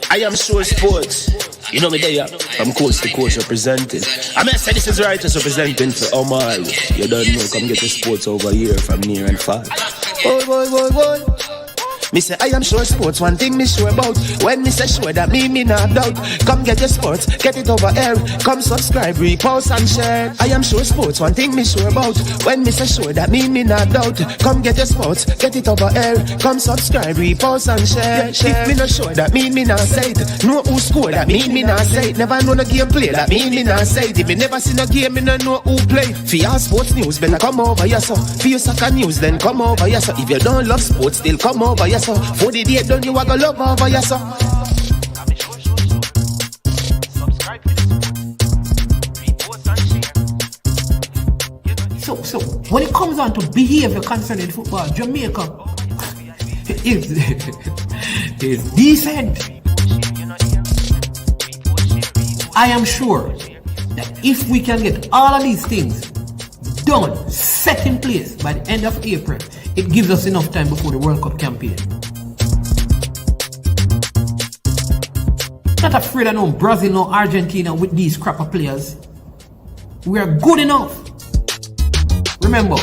I am sure sports. You know me there, I'm coast to coast representing. I mean, I say this is righteous representing for Omar. You don't know, come get the sports over here from near and far. Boy. Me say I am sure sports, one thing me sure about. When me say sure, that me not doubt. Come get your sports, get it over here. Come subscribe, repost and share. I am sure sports, one thing me sure about. When me say sure, that me not doubt. Come get your sports, get it over here. Come subscribe, repost and share. If me not sure, that me not say it. Know who score, that me not say it. Never know no game play, that me not say it. If me never seen a game, me no know who play. For your sports news, better come over here so. For your soccer news, then come over here so. If you don't love sports, still come over here so. For the day done, you are gonna love over here so. So when it comes on to behavior concerning football, Jamaica is decent. I am sure that if we can get all of these things done, set in place by the end of April, it gives us enough time before the World Cup campaign. Not afraid of no Brazil, no Argentina with these crap of players. We are good enough. Remember,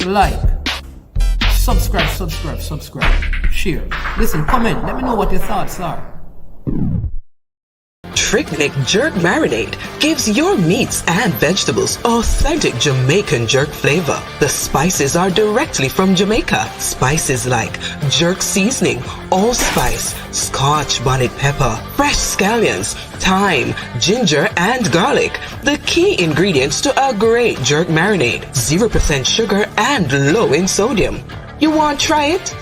like, subscribe, share. Listen, comment, let me know what your thoughts are. Trick Jerk Marinade gives your meats and vegetables authentic Jamaican jerk flavor. The spices are directly from Jamaica. Spices like jerk seasoning, allspice, Scotch bonnet pepper, fresh scallions, thyme, ginger, and garlic. The key ingredients to a great jerk marinade. 0% sugar and low in sodium. You want to try it?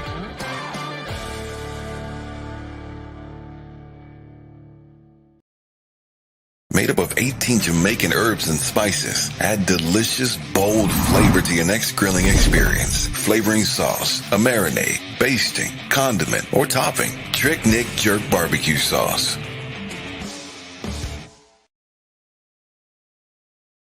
Made up of 18 Jamaican herbs and spices, add delicious, bold flavor to your next grilling experience. Flavoring sauce, a marinade, basting, condiment, or topping. Trick Nick Jerk Barbecue Sauce.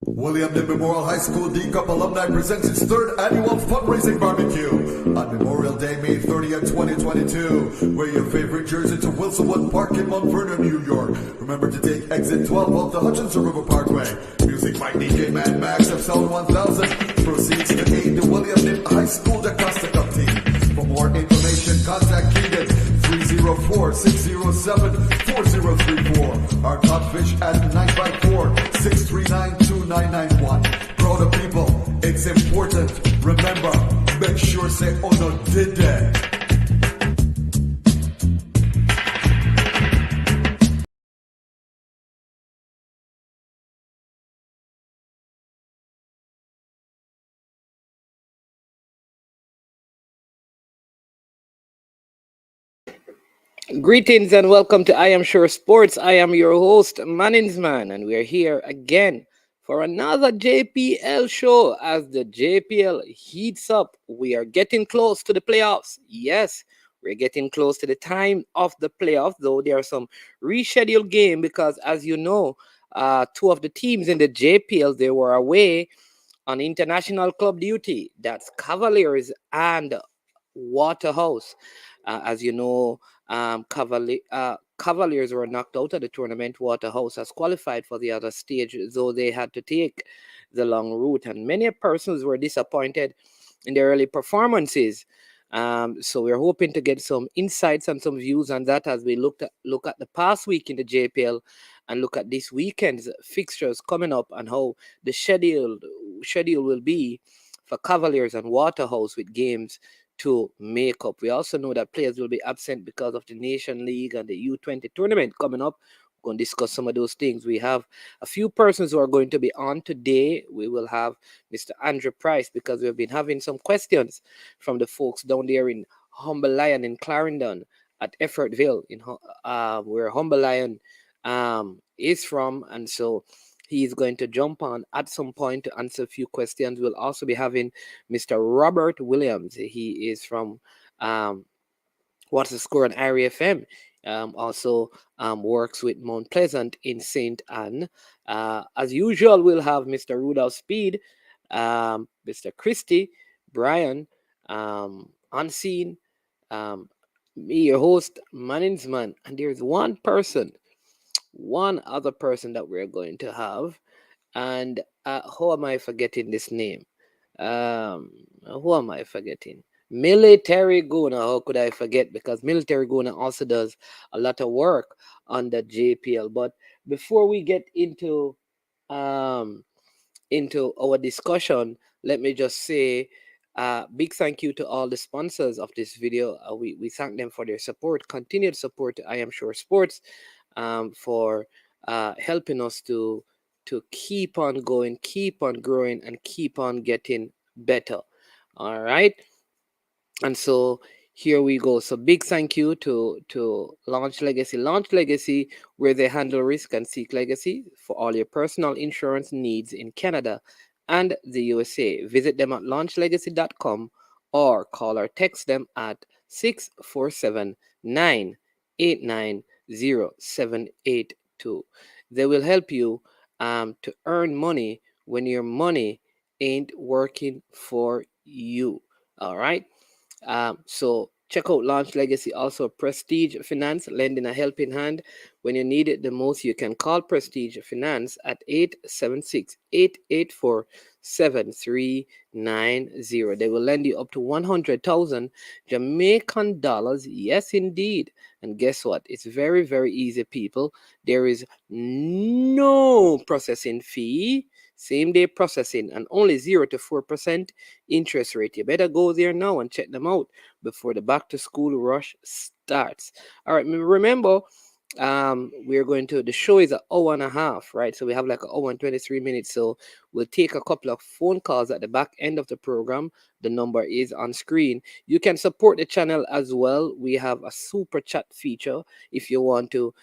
William Knibb Memorial High School D Cup Alumni presents its third annual fundraising barbecue on Memorial Day, May 30th, 2022. Wear your favorite jersey to Wilsonwood Park in Mount Vernon, New York. Remember to take exit 12 off the Hutchinson River Parkway. Music by DJ Mad Max of Sound 1000. Proceeds to aid the William Knibb High School Acosta Cup team. For more information, contact Keegan 304-607-4034. Our Codfish at 954-639-2991. Proud of people, it's important. Remember, make sure say oh no did that. Greetings and welcome to I Am Sure Sports. I am your host, Manningsman, and we are here again for another JPL show. As the JPL heats up, we are getting close to the playoffs. Yes, we're getting close to the time of the playoffs, though there are some rescheduled games because, as you know, two of the teams in the JPL, they were away on international club duty. That's Cavaliers and Waterhouse. As you know, Cavaliers were knocked out of the tournament. Waterhouse has qualified for the other stage, though they had to take the long route, and many persons were disappointed in their early performances. So we're hoping to get some insights and some views on that as we look at the past week in the JPL and look at this weekend's fixtures coming up and how the schedule will be for Cavaliers and Waterhouse with games to make up. We also know that players will be absent because of the Nation League and the U20 tournament coming up. We're going to discuss some of those things. We have a few persons who are going to be on today. We will have Mr. Andrew Price because we've been having some questions from the folks down there in Humble Lion in Clarendon at Effortville, where Humble Lion is from, and so he's going to jump on at some point to answer a few questions. We'll also be having Mr. Robert Williams. He is from What's the Score on Irie FM. Also works with Mount Pleasant in St. Anne. As usual, we'll have Mr. Rudolph Speed, Mr. Christie Bryan, on scene, Me, your host, Management, and there's one other person that we're going to have. And how am I forgetting this name? Who am I forgetting? Military Guna. How could I forget? Because Military Guna also does a lot of work on the JPL. But before we get um, into our discussion, let me just say big thank you to all the sponsors of this video. We thank them for their support, continued support to I Am Sure Sports, for helping us to keep on going, keep on growing, and keep on getting better. All right. And so here we go. So big thank you to Launch Legacy. Launch Legacy, where they handle risk and seek legacy for all your personal insurance needs in Canada and the USA. Visit them at launchlegacy.com or call or text them at 647 989 0782. They will help you to earn money when your money ain't working for you. All right. So check out Launch Legacy, also Prestige Finance, lending a helping hand when you need it the most. You can call Prestige Finance at 876-884-7390. They will lend you up to 100,000 Jamaican dollars. Yes, indeed. And guess what? It's very, very easy, people. There is no processing fee, same day processing, and only 0 to 4% interest rate. You better go there now and check them out before the back to school rush starts. All right, remember, we're going to, the show is an hour and a half, right? So we have like an hour and 23 minutes. So we'll take a couple of phone calls at the back end of the program. The number is on screen. You can support the channel as well. We have a super chat feature if you want to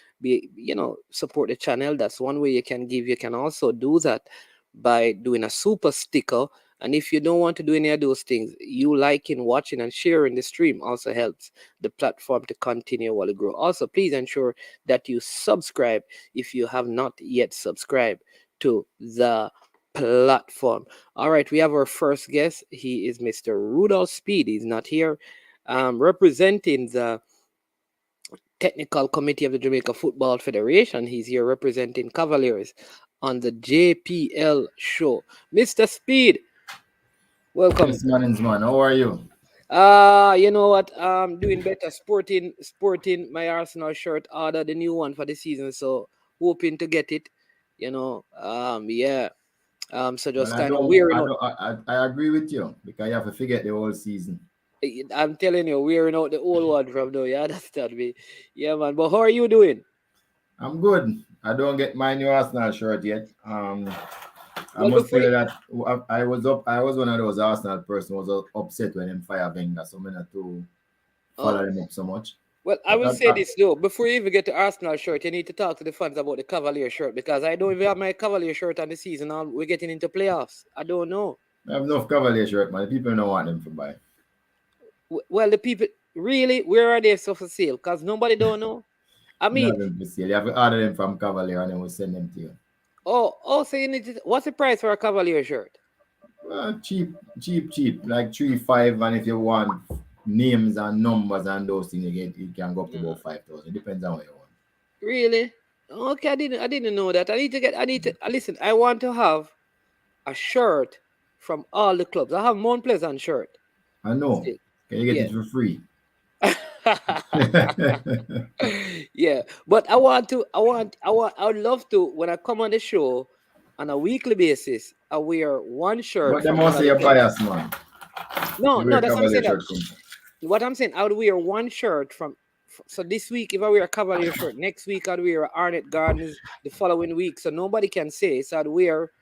support the channel. That's one way you can give. You can also do that by doing a super sticker. And if you don't want to do any of those things, you liking, watching, and sharing the stream also helps the platform to continue while it grow. Also, please ensure that you subscribe if you have not yet subscribed to the platform. All right, we have our first guest. He is Mr. Rudolph Speed. He's not here, representing the Technical Committee of the Jamaica Football Federation. He's here representing Cavaliers on the JPL show. Mr. Speed, welcome. Yes, man. How are you? You know what? Doing better. Sporting my Arsenal shirt. Order the new one for the season. So hoping to get it. Yeah. So just kind of wearing out. I agree with you because you have to forget the whole season. I'm telling you, wearing out the old one from now. You understand me? Yeah, man. But how are you doing? I'm good. I don't get my new Arsenal shirt yet. I Well, must tell before you that I was one of those Arsenal person who was upset when them fire Wenger, so I'm not to follow them up so much. Well, I will say this though. Before you even get the Arsenal shirt, you need to talk to the fans about the Cavalier shirt because I don't even have my Cavalier shirt on the season. Now we're getting into playoffs. I don't know. I have enough Cavalier shirt, man. The people don't want them to buy. Well, the people really, where are they so for sale? Because nobody don't know. I mean, you have to order them from Cavalier and then we'll send them to you. So you need to, what's the price for a Cavalier shirt? Cheap, like 3-5, and if you want names and numbers and those things, you can go up to about 5,000. It depends on what you want. Really? Okay, I didn't know that. I need to listen. I want to have a shirt from all the clubs. I have Mount Pleasant shirt. I know. Still. Can you get it for free? Yeah, but I would love to, when I come on the show on a weekly basis, I wear one shirt. But they must say you're biased, man. No, that's what I'm saying. What I'm saying, I would wear one shirt from. So this week, if I wear a Cavalier shirt, next week I'd wear Arnett Gardens. The following week, so nobody can say. So I'd wear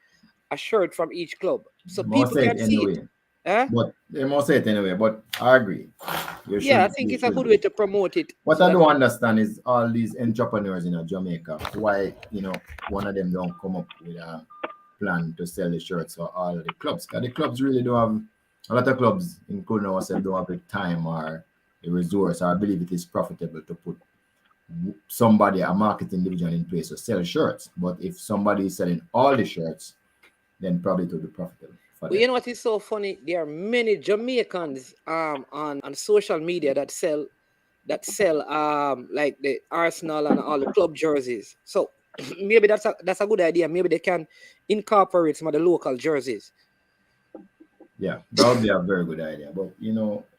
a shirt from each club, so people can see it. But they must say it anyway. But I agree. I think it's a good way to promote it. What I don't understand is all these entrepreneurs in Jamaica. Why one of them don't come up with a plan to sell the shirts for all the clubs? Because the clubs really don't have, a lot of clubs, including ourselves, don't have the time or the resource. I believe it is profitable to put a marketing division in place to sell shirts. But if somebody is selling all the shirts, then probably it will be profitable. Well, you know what is so funny? There are many Jamaicans on social media that that sell like the Arsenal and all the club jerseys. So maybe that's a good idea. Maybe they can incorporate some of the local jerseys. Yeah, that would be a very good idea. But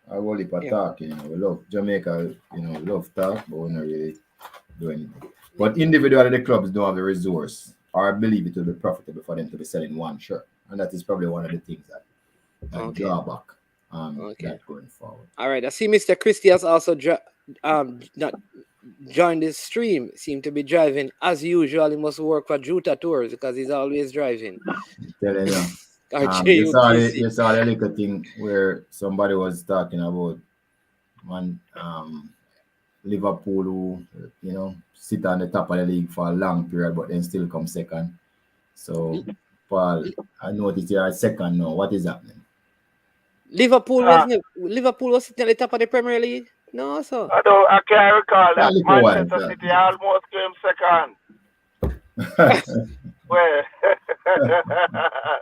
I will leave a Yeah. talk. We love Jamaica. Love talk, but we not really do anything. But individually, the clubs don't have the resource, or I believe it will be profitable for them to be selling one shirt, and that is probably one of the things that Okay. drawback Okay. that going forward. All right. I see Mr. Christie has also not joined the stream. Seem to be driving as usual. He must work for Juta Tours because he's always driving. Telling you. Or You JUTC. saw the little thing where somebody was talking about one Liverpool who sit on the top of the league for a long period but then still come second. So Paul, I noticed you are second now. What is happening? Liverpool was sitting at the top of the Premier League. No, so I can't recall that. Little while Manchester back. City almost came second. Where?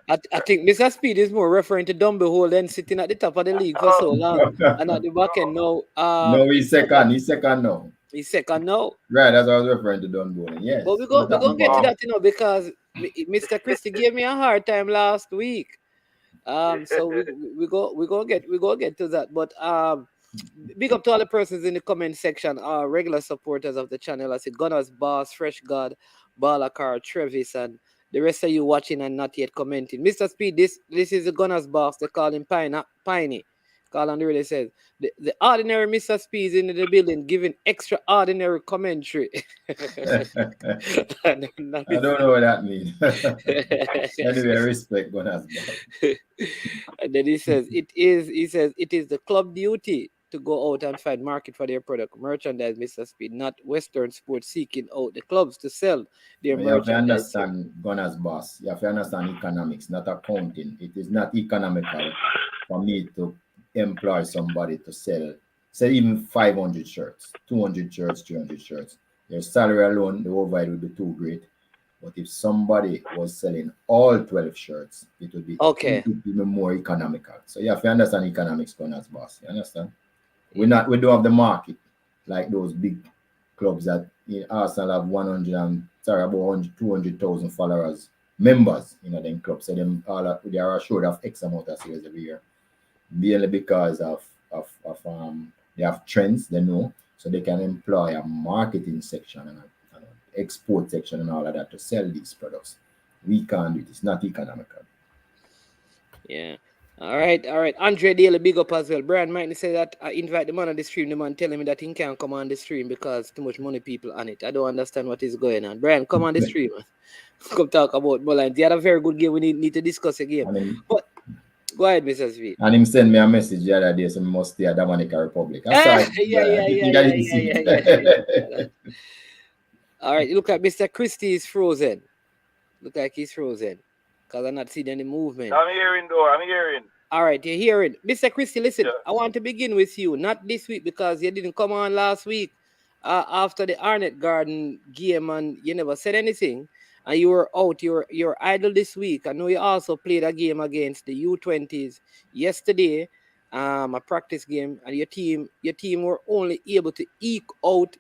I think Mr. Speed is more referring to Dumble than sitting at the top of the league for so long and at the back end now. No, he's second. He's second now. He's second now. Right, that's what I was referring to Dunboyne. Yes. But we're gonna get to that, because Mr. Christie gave me a hard time last week. So we gonna get to that. But big up to all the persons in the comment section, regular supporters of the channel. I see Gunners, Boss, Fresh God, Balakar, Trevis, and the rest of you watching and not yet commenting. Mr. Speed, this is the Gunners Boss. They call him Piney. Call on the radio says the ordinary Mr. Speed is in the building giving extraordinary commentary. I don't know what that means. Anyway, respect Gunners Boss. And then he says it is the club duty to go out and find market for their product, merchandise, Mr. Speed, not Western sports seeking out the clubs to sell their merchandise. You have to understand Gunners Boss. You have to understand economics, not accounting. It is not economical for me to employ somebody to sell, say even 500 shirts, 200 shirts, 300 shirts. Your salary alone, the overhead would be too great. But if somebody was selling all 12 shirts, it would be even more economical. So you have to understand economics, Gunners Boss. You understand? We don't have the market like those big clubs that Arsenal have 200,000 followers, members in them clubs. So they are assured of X amount of sales every year. Merely because of they have trends, they know, so they can employ a marketing section and an export section and all of that to sell these products. We can't do it. It's not economical. Yeah. All right. Andre Daly, big up as well. Bryan Mighten say that I invite the man on the stream. The man telling me that he can't come on the stream because too much money people on it. I don't understand what is going on. Bryan, come on the stream. Come talk about Mullines. He had a very good game. We need to discuss a game. But go ahead, Mr. Sweet. And him send me a message the other day, so must stay at Dominican Republic. Yeah. All right, look at Mr. Christie is frozen. Look like he's frozen. Because I'm not seeing any movement. I'm hearing though. All right, you're hearing. Mr. Christie, listen, I want to begin with you. Not this week because you didn't come on last week after the Arnett Garden game and you never said anything. And you were out, you're idle this week. I know you also played a game against the U20s yesterday, a practice game, and your team were only able to eke out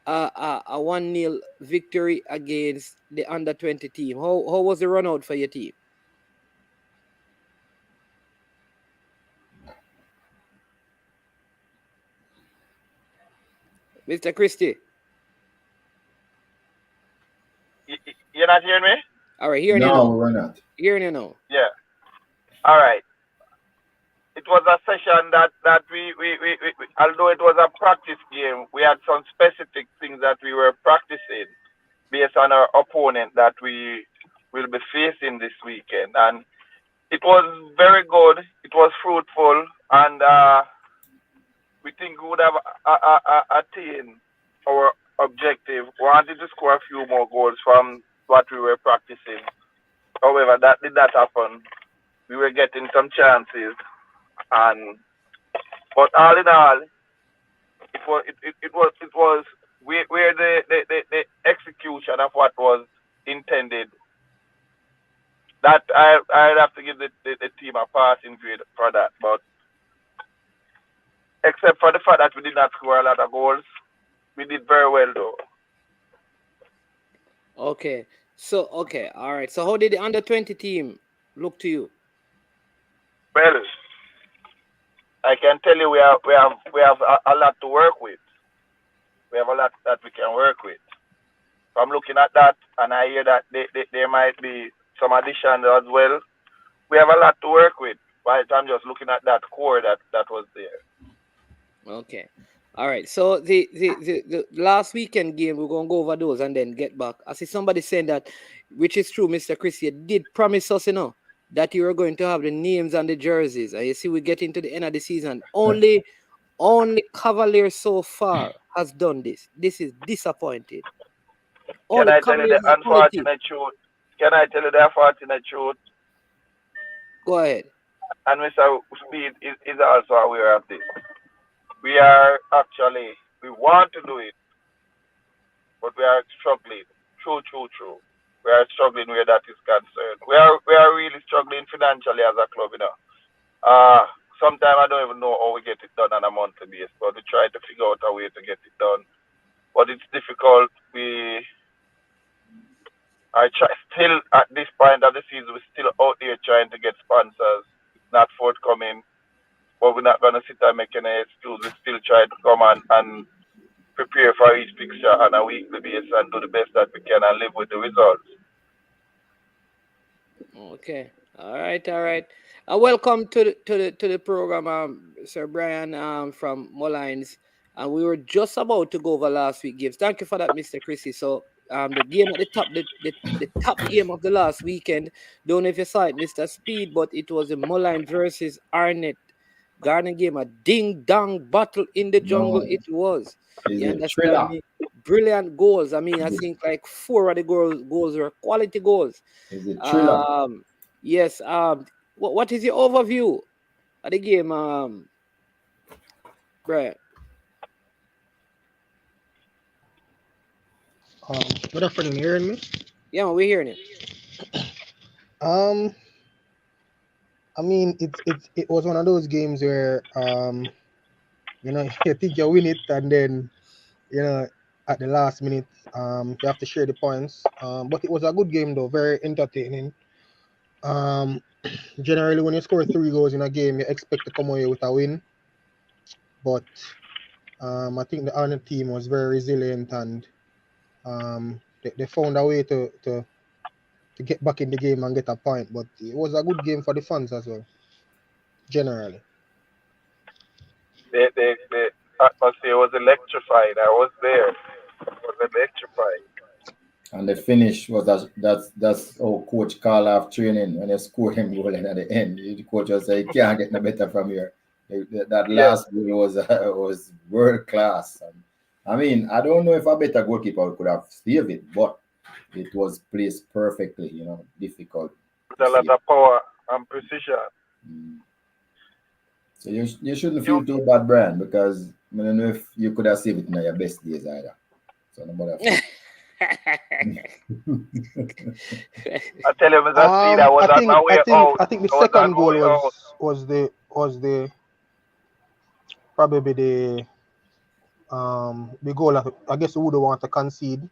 a 1-0 victory against the under-20 team. How was the run out for your team? Mr. Christie? You're not hearing me? All right, hearing you now. now. No, we're not. Hearing you now. Yeah. All right. It was a session that we although it was a practice game, we had some specific things that we were practicing based on our opponent that we will be facing this weekend. And it was very good. It was fruitful. And we think we would have attained our objective. We wanted to score a few more goals from what we were practicing. However, that did not happen. We were getting some chances. But all in all, it was where the execution of what was intended. That I'd have to give the team a passing grade for that. But except for the fact that we did not score a lot of goals. We did very well though. Okay. So all right. So how did the under 20 team look to you? Well, I can tell you we have a lot to work with. We have a lot that we can work with. So I'm looking at that, and I hear that there might be some additions as well. We have a lot to work with. But I'm just looking at that core that was there. Okay. All right. So the last weekend game, we're gonna go over those and then get back. I see somebody saying that, which is true, Mr. Chris. You did promise us, that you were going to have the names and the jerseys. And you see, we get into the end of the season. Only Cavaliers so far has done this. This is disappointed. Can I tell you the unfortunate truth? Can I tell you the unfortunate truth? Go ahead. And Mr. Speed is also aware of this. We want to do it, but we are struggling. True. We are struggling where that is concerned. We are really struggling financially as a club, Sometimes I don't even know how we get it done on a monthly basis, but we try to figure out a way to get it done. But it's difficult. Still at this point of the season, we're still out there trying to get sponsors. It's not forthcoming, but we're not going to sit there making an excuse. We still try to come and prepare for each fixture on a weekly basis and do the best that we can and live with the results. Okay. All right. Welcome to the program, Sir Bryan from Mullines. And we were just about to go over last week's games. Thank you for that, Mr. Christie. So the game at the top, the top game of the last weekend, don't know if you saw it, Mr. Speed, but it was the Mullines versus Arnett Garden game, a ding-dong battle in the jungle. It was. You understand me? Brilliant goals. I mean, I think like 4 of the goals were quality goals. Is it thriller? Yes. What is your overview of the game, Bryan? Good afternoon, you hearing me? Yeah, we're hearing it. I mean, it was one of those games where you think you win it, and then at the last minute you have to share the points. But it was a good game though, very entertaining. Generally, when you score 3 goals in a game, you expect to come away with a win. But I think the Arnott team was very resilient, and they found a way to get back in the game and get a point. But it was a good game for the fans as well, generally. The atmosphere was electrifying. I was there. It was electrifying. And the finish was that's how coach call off training when you score him goal at the end. The coach was like, "You can't get no better from here." That last goal was world class. I mean, I don't know if a better goalkeeper could have saved it, but it was placed perfectly. Difficult. A lot of power and precision. So you shouldn't feel too bad, Bryan, because I don't know if you could have saved it in your best days either. So nobody. I tell you, Mr. Speed, I was on my way out. I think the second goal was probably the goal that I guess we would want to concede.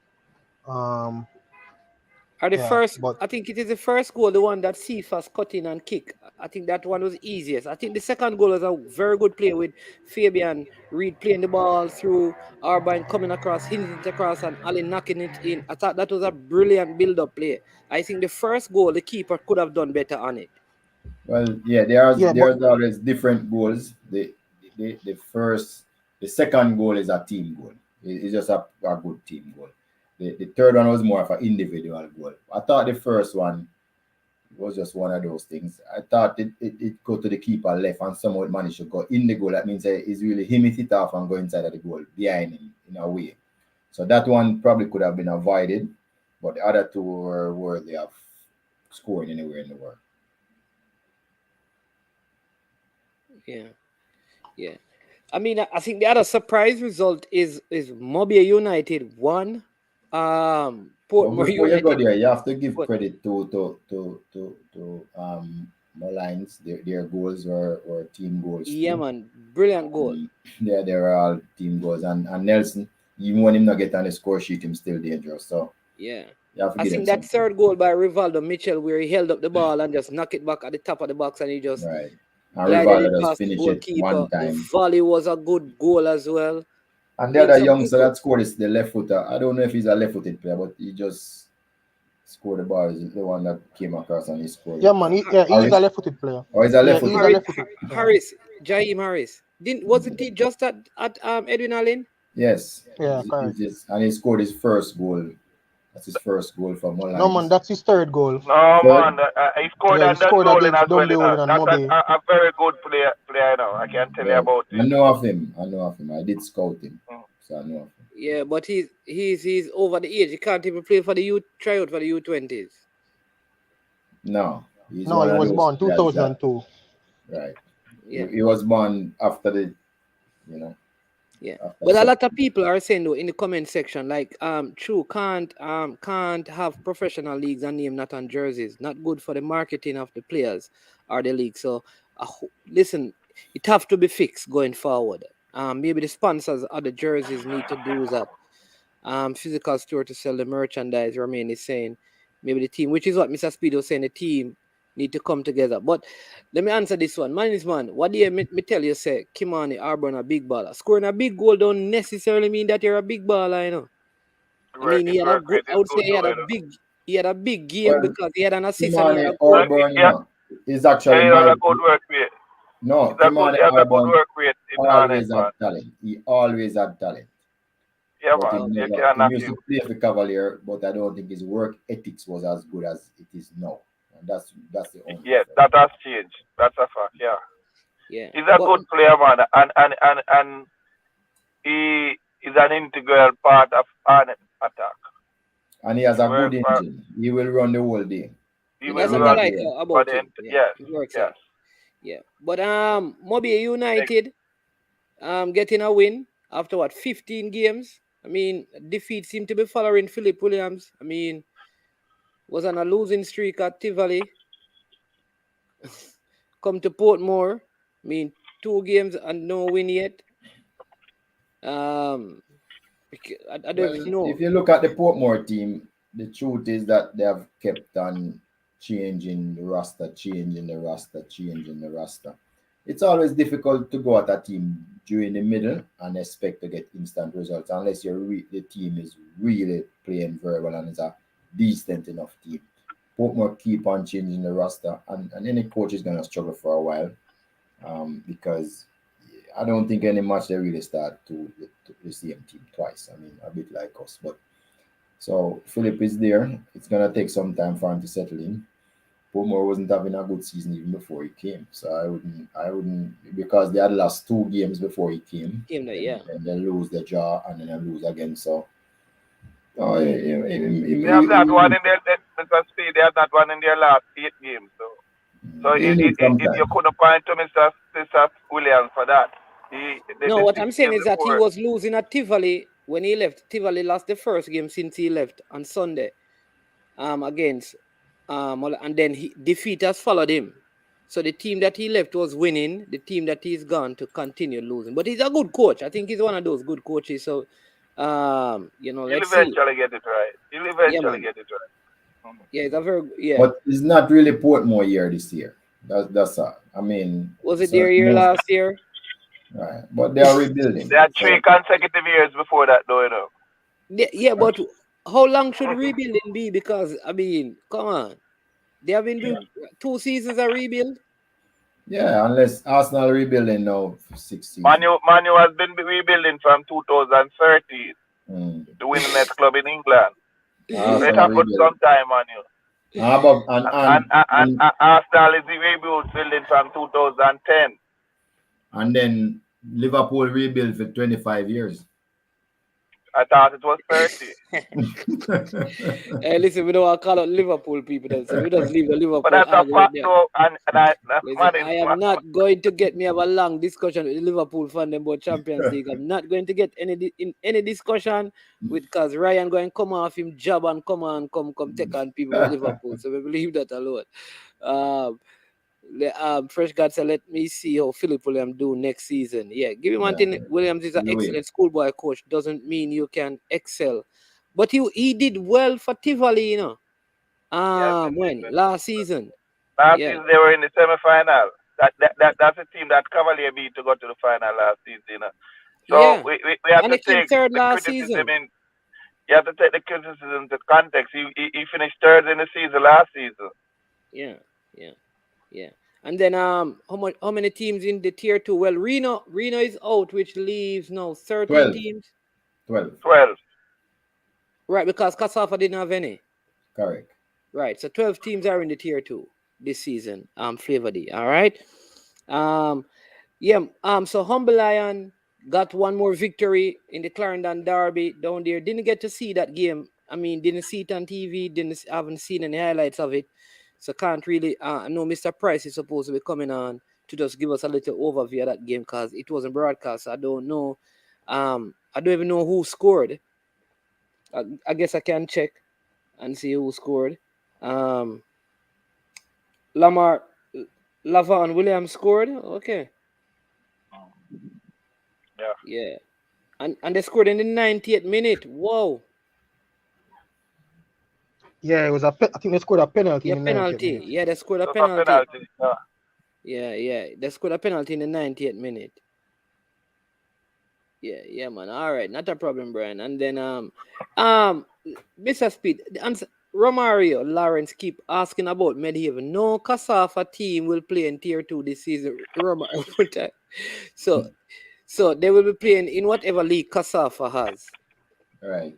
First, I think it is the first goal, the one that Cephas cut in and kick. I think that one was easiest. I think the second goal was a very good play with Fabian Reed playing the ball through Arbine coming across, hitting it across, and Ali knocking it in. I thought that was a brilliant build-up play. I think the first goal, the keeper could have done better on it. Well, there's always different goals. The second goal is a team goal. It's just a good team goal. The third one was more of an individual goal. I thought the first one was just one of those things. I thought it go to the keeper left and somehow it managed to go in the goal. That means it's really him hit it off and go inside of the goal behind him in a way. So that one probably could have been avoided, but the other two were worthy of scoring anywhere in the world. Yeah. I mean, I think the other surprise result is Mobile United 1. Portmore Before United. you go there, you have to give credit to Mullines, their goals were team goals. Yeah, too. man, brilliant goal. Yeah, they were all team goals. And Nelson, even when him not get on the score sheet, him still dangerous. So Yeah. you have to I give him think that something. third goal by Rivaldo Mitchell, where he held up the ball and just knocked it back at the top of the box, and he just Right. And glided it Rivaldo just past the finished it goalkeeper. one The time. volley was a good goal as well. And I the mean, other some youngster people. that scored is the left footer. I don't know if he's a left footed player, but he just scored the ball. Is the one that came across and he scored Yeah, it. man. He's a left-footed player. Or he's a Yeah, left he's footer. a Harris, left-footed player. Harris, Jaheim Harris. Wasn't he just at Edwin Allen? Yes. Yeah, correct. And he scored his first goal. That's his first goal for No, man, Mullines. that's his third goal. No, Third? man. He scored Yeah, he on that scored Dolan against as well, you know. Dumbarton and That's Mobe. a very good player, you know. I can tell you Yeah. about I it. know of him. I did scout him. Mm. So I know of him. Yeah, but he's over the age. He can't even play for the youth tryout for the U20s. No. He's No, one he of was those born players that 2002. right. Yeah. He was born after the Yeah, after but a some- lot of people are saying though in the comment section, like, true, can't have professional leagues and name not on jerseys. Not good for the marketing of the players or the league. So, listen, it have to be fixed going forward. Maybe the sponsors of the jerseys need to do that. Physical store to sell the merchandise remain the same. Maybe the team, which is what Mr. Speed was saying, the team need to come together. But let me answer this one. Man is man. What do you me tell you say Kimani Auburn a big baller? Scoring a big goal don't necessarily mean that you're a big baller, you know. I mean, he had a good, I would say he had a big game Well, because he had an assist and he had Kimani a goal. Auburn, Yeah. is actually He has a good work rate. No, He has Kimani a good Auburn work rate in always honest, man. had talent. He always had talent. Yeah, But man. You he can't knock used him. to play for Cavalier, but I don't think his work ethics was as good as it is now. And that's the only Yes, difference. that has changed. That's a fact, yeah. Yeah. He's a good player, man, and he is an integral part of an attack. And he has a Well, good engine. He will run the whole day. He That's will what I run. like Yeah. about But him. yes, He works yes. hard. Yeah. But Moby United getting a win after what 15 games. I mean, defeat seemed to be following Philip Williams. I mean, was on a losing streak at Tivoli. Come to Portmore. I mean, 2 games and no win yet. I don't know. If you look at the Portmore team, the truth is that they have kept on changing the roster. It's always difficult to go at a team during the middle and expect to get instant results unless the team is really playing very well and it's a decent enough team. Portmore keep on changing the roster, and any coach is going to struggle for a while because I don't think any match they really start to the same team twice. I mean, a bit like us. But so Philip is there. It's going to take some time for him to settle in. Portmore wasn't having a good season even before he came. So I wouldn't because they had lost 2 games before he came. Game that, yeah. And then lose the draw and then they lose again. So They have that one in their they have that one in their last 8 games. So you couldn't point to Mr. Williams for that. No, what I'm saying is that he was losing at Tivoli when he left. Tivoli lost the first game since he left on Sunday against and then defeat has followed him. So the team that he left was winning. The team that he's gone to continue losing. But he's a good coach. I think he's one of those good coaches. So let's see. He'll eventually get it right. Yeah, it's a very But it's not really Portmore year this year. That's all. I mean, was it their year last year? Right, but they are rebuilding. They had 3 consecutive years before that, though, you know. Yeah, but how long should rebuilding be? Because I mean, come on, they have been doing 2 seasons of rebuild. Yeah, unless Arsenal rebuilding now for 6 seasons. Manu has been rebuilding from 2013 to win the next club in England. They have put some time, Manu. And Arsenal is rebuilding from 2010. And then Liverpool rebuilt for 25 years. I thought it was 30. Hey, listen, we don't want to call out Liverpool people, then, so we just leave the Liverpool. But that's a fact, though. I am not going to get me have a long discussion with the Liverpool fan about Champions League. I'm not going to get any discussion with because Ryan going to come off him job and come take on people with Liverpool. So we leave that alone. Fresh God said, let me see how Philip Williams do next season. Yeah, give him one thing. Williams is an excellent schoolboy coach. Doesn't mean you can excel. But he did well for Tivoli, you know. When? Last season. Last season they were in the semi-final. That's a team that Cavalier beat to go to the final last season. You know? So we have to take third the last criticism season. in. You have to take the criticism into context. He finished third in the season last season. Yeah. And then how many teams in the tier 2? Well, Reno is out, which leaves now 13 teams. 12. Right, because Kasafa didn't have any. Correct. Right, so 12 teams are in the tier 2 this season. Flavor D. All right. So Humble Lion got one more victory in the Clarendon Derby down there. Didn't get to see that game. I mean, didn't see it on TV. Haven't seen any highlights of it. So can't really. I know Mr. Price is supposed to be coming on to just give us a little overview of that game because it wasn't broadcast. So I don't know. I don't even know who scored. I guess I can check and see who scored. Lavon Williams scored. Okay. Yeah. And they scored in the 90th minute. Whoa. Yeah, it was I think they scored a penalty in the 90th minute. Yeah, they scored a penalty. Yeah. They scored a penalty in the 90th minute. Yeah, man. All right, not a problem, Brian. And then Mr. Speed, Romario Lawrence keep asking about Medhaven. No Kasafa team will play in tier 2 this season. So they will be playing in whatever league Kasafa has. Right.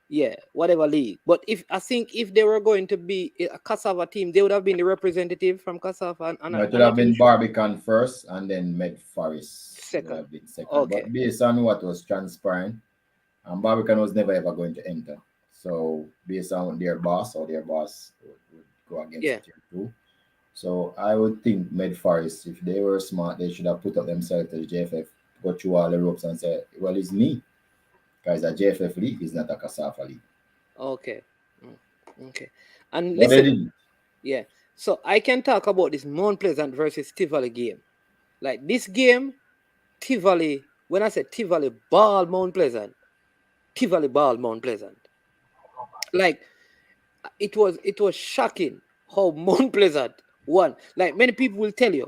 Yeah, whatever league. But I think if they were going to be a Kasafa team, they would have been the representative from Kasafa. No, it would have been Barbican first and then Med Forest second. Okay. But based on what was transpiring, Barbican was never ever going to enter. So based on their boss would go against tier 2. So I would think Med Forest, if they were smart, they should have put up themselves to the JFF, go through all the ropes and say, well, it's me. Because a JFF league is not a Kasafa league. Okay. And listen, yeah. So I can talk about this Mount Pleasant versus Tivoli game. Like this game, Tivoli, when I said Tivoli ball Mount Pleasant, Tivoli ball Mount Pleasant. Like it was shocking how Mount Pleasant won. Like many people will tell you,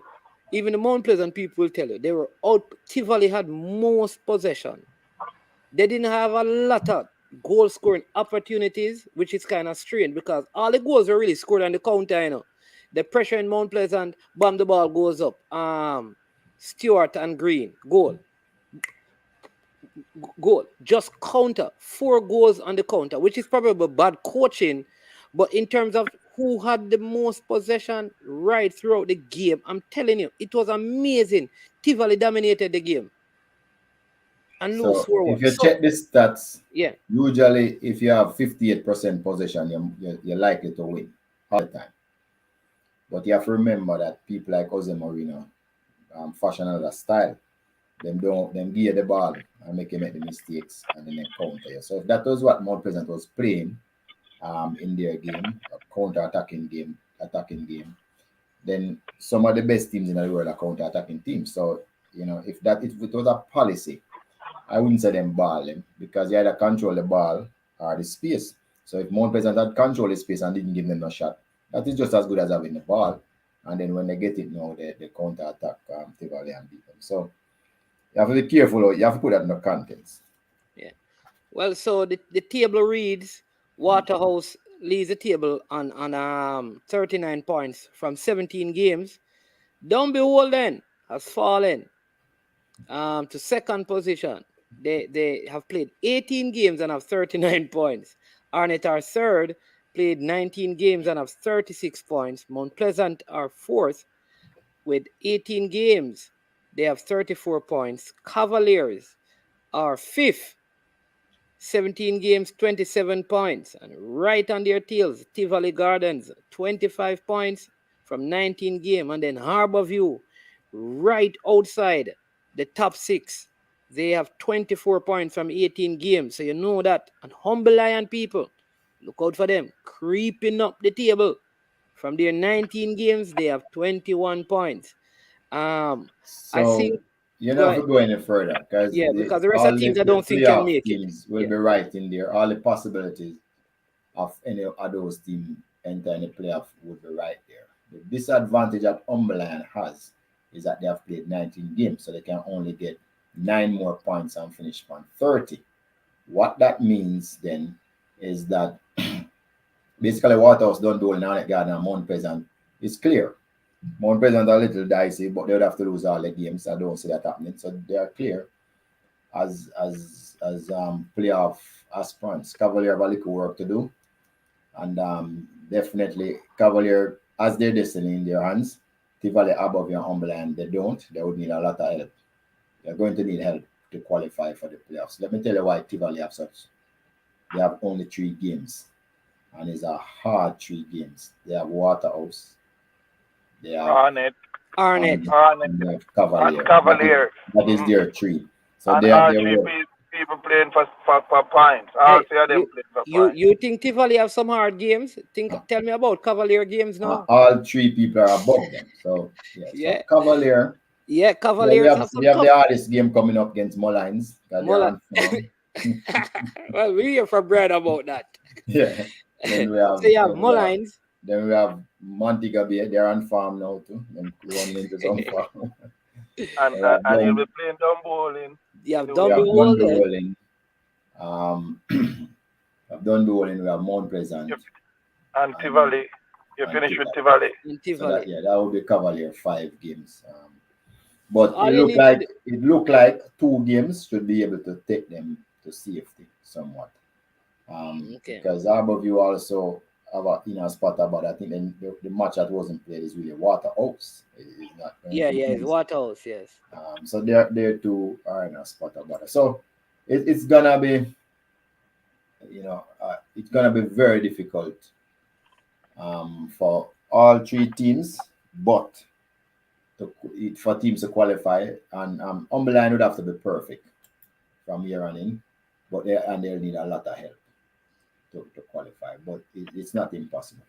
even the Mount Pleasant people will tell you, they were out. Tivoli had most possession. They didn't have a lot of goal scoring opportunities, which is kind of strange because all the goals were really scored on the counter, you know. The pressure in Mount Pleasant, bam, the ball goes up. Stewart and Green, goal. Just counter. 4 goals on the counter, which is probably bad coaching. But in terms of who had the most possession right throughout the game, I'm telling you, it was amazing. Tivoli dominated the game. And so if you check the stats, usually if you have 58% possession, you're likely to win all the time. But you have to remember that people like Jose Mourinho fashion another style. Them give you the ball and make you make the mistakes and then counter you. So if that was what Mount Pleasant was playing in their game, a counter-attacking game, then some of the best teams in the world are counter-attacking teams. So, you know, if it was a policy, I wouldn't say them ball them because you either control the ball or the space. So if Mount Pleasant had control the space and didn't give them no shot, that is just as good as having the ball. And then when they get it now, they counter attack Tivoli and beat them. So you have to be careful. You have to put that in the context. Yeah. Well, so the table reads: Waterhouse leads the table on 39 points from 17 games. Don't Beholden has fallen to second position. They have played 18 games and have 39 points. Arnett are third, played 19 games and have 36 points. Mount Pleasant are fourth with 18 games. They have 34 points. Cavaliers are fifth, 17 games, 27 points. And right on their tails, Tivoli Gardens, 25 points from 19 games. And then Harborview, right outside the top 6. They have 24 points from 18 games. So you know that. And Humble Lion people, look out for them, creeping up the table From their 19 games, they have 21 points. I So think you go don't have ahead. to go any further because Yeah, because the rest all of teams the I don't think can playoff make it. teams will Yeah. be right in there. All the possibilities of any of those teams entering the playoff would be right there. The disadvantage that Umberland has is that they have played 19 games, so they can only get 9 more points and finish on 30. What that means then is that basically Waterhouse don't do in Hornet Garden and Mount Pleasant. It's clear. Mount Pleasant are a little dicey, but they would have to lose all the games. I don't see that happening. So they are clear as playoff aspirants. Cavalier have a little work to do. And definitely Cavalier has their destiny in their hands. Tivoli above your Umberland, they don't. They would need a lot of help. They're going to need help to qualify for the playoffs. Let me tell you why Tivoli have such. They have only 3 games. And it's a hard 3 games. They have Waterhouse. They have Hornet. Arnett. and they have Cavalier. And Cavalier. That is their 3. So And they are all their three work. people playing for points. All Hey, three of them you, playing for you points. you think Tivoli have some hard games? Tell me about Cavalier games now. All 3 people are above them. So yeah. Yeah. So Cavalier. Yeah, Yeah, Cavaliers have some we have tough. the hardest game coming up against Mullines. Well, we hear from Brad about that. Yeah. Then we have, So you have Mullines. Then we have Montego Bay. They're on farm now too. Them running into some farm. And you'll be playing down bowling. You have We We have Dunby Wall there. Dunby we have Dunby Walling, we have Mount Pleasant. And Tivoli. You finish with Tivoli. In So that, Tivoli. that would be Cavalier 5 games. But All it you looked need like 2 games should be able to take them to safety somewhat. Okay. Because Harborview also have a inner spot about. I think the match that wasn't played is really Waterhouse. It's not. Yeah, it's Waterhouse, yes. So they're 2 are in a spot about it. So it's gonna be, it's gonna be very difficult for all 3 teams, but for teams to qualify, and Umberland would have to be perfect from here on in, but they'll need a lot of help to qualify, but it's not impossible.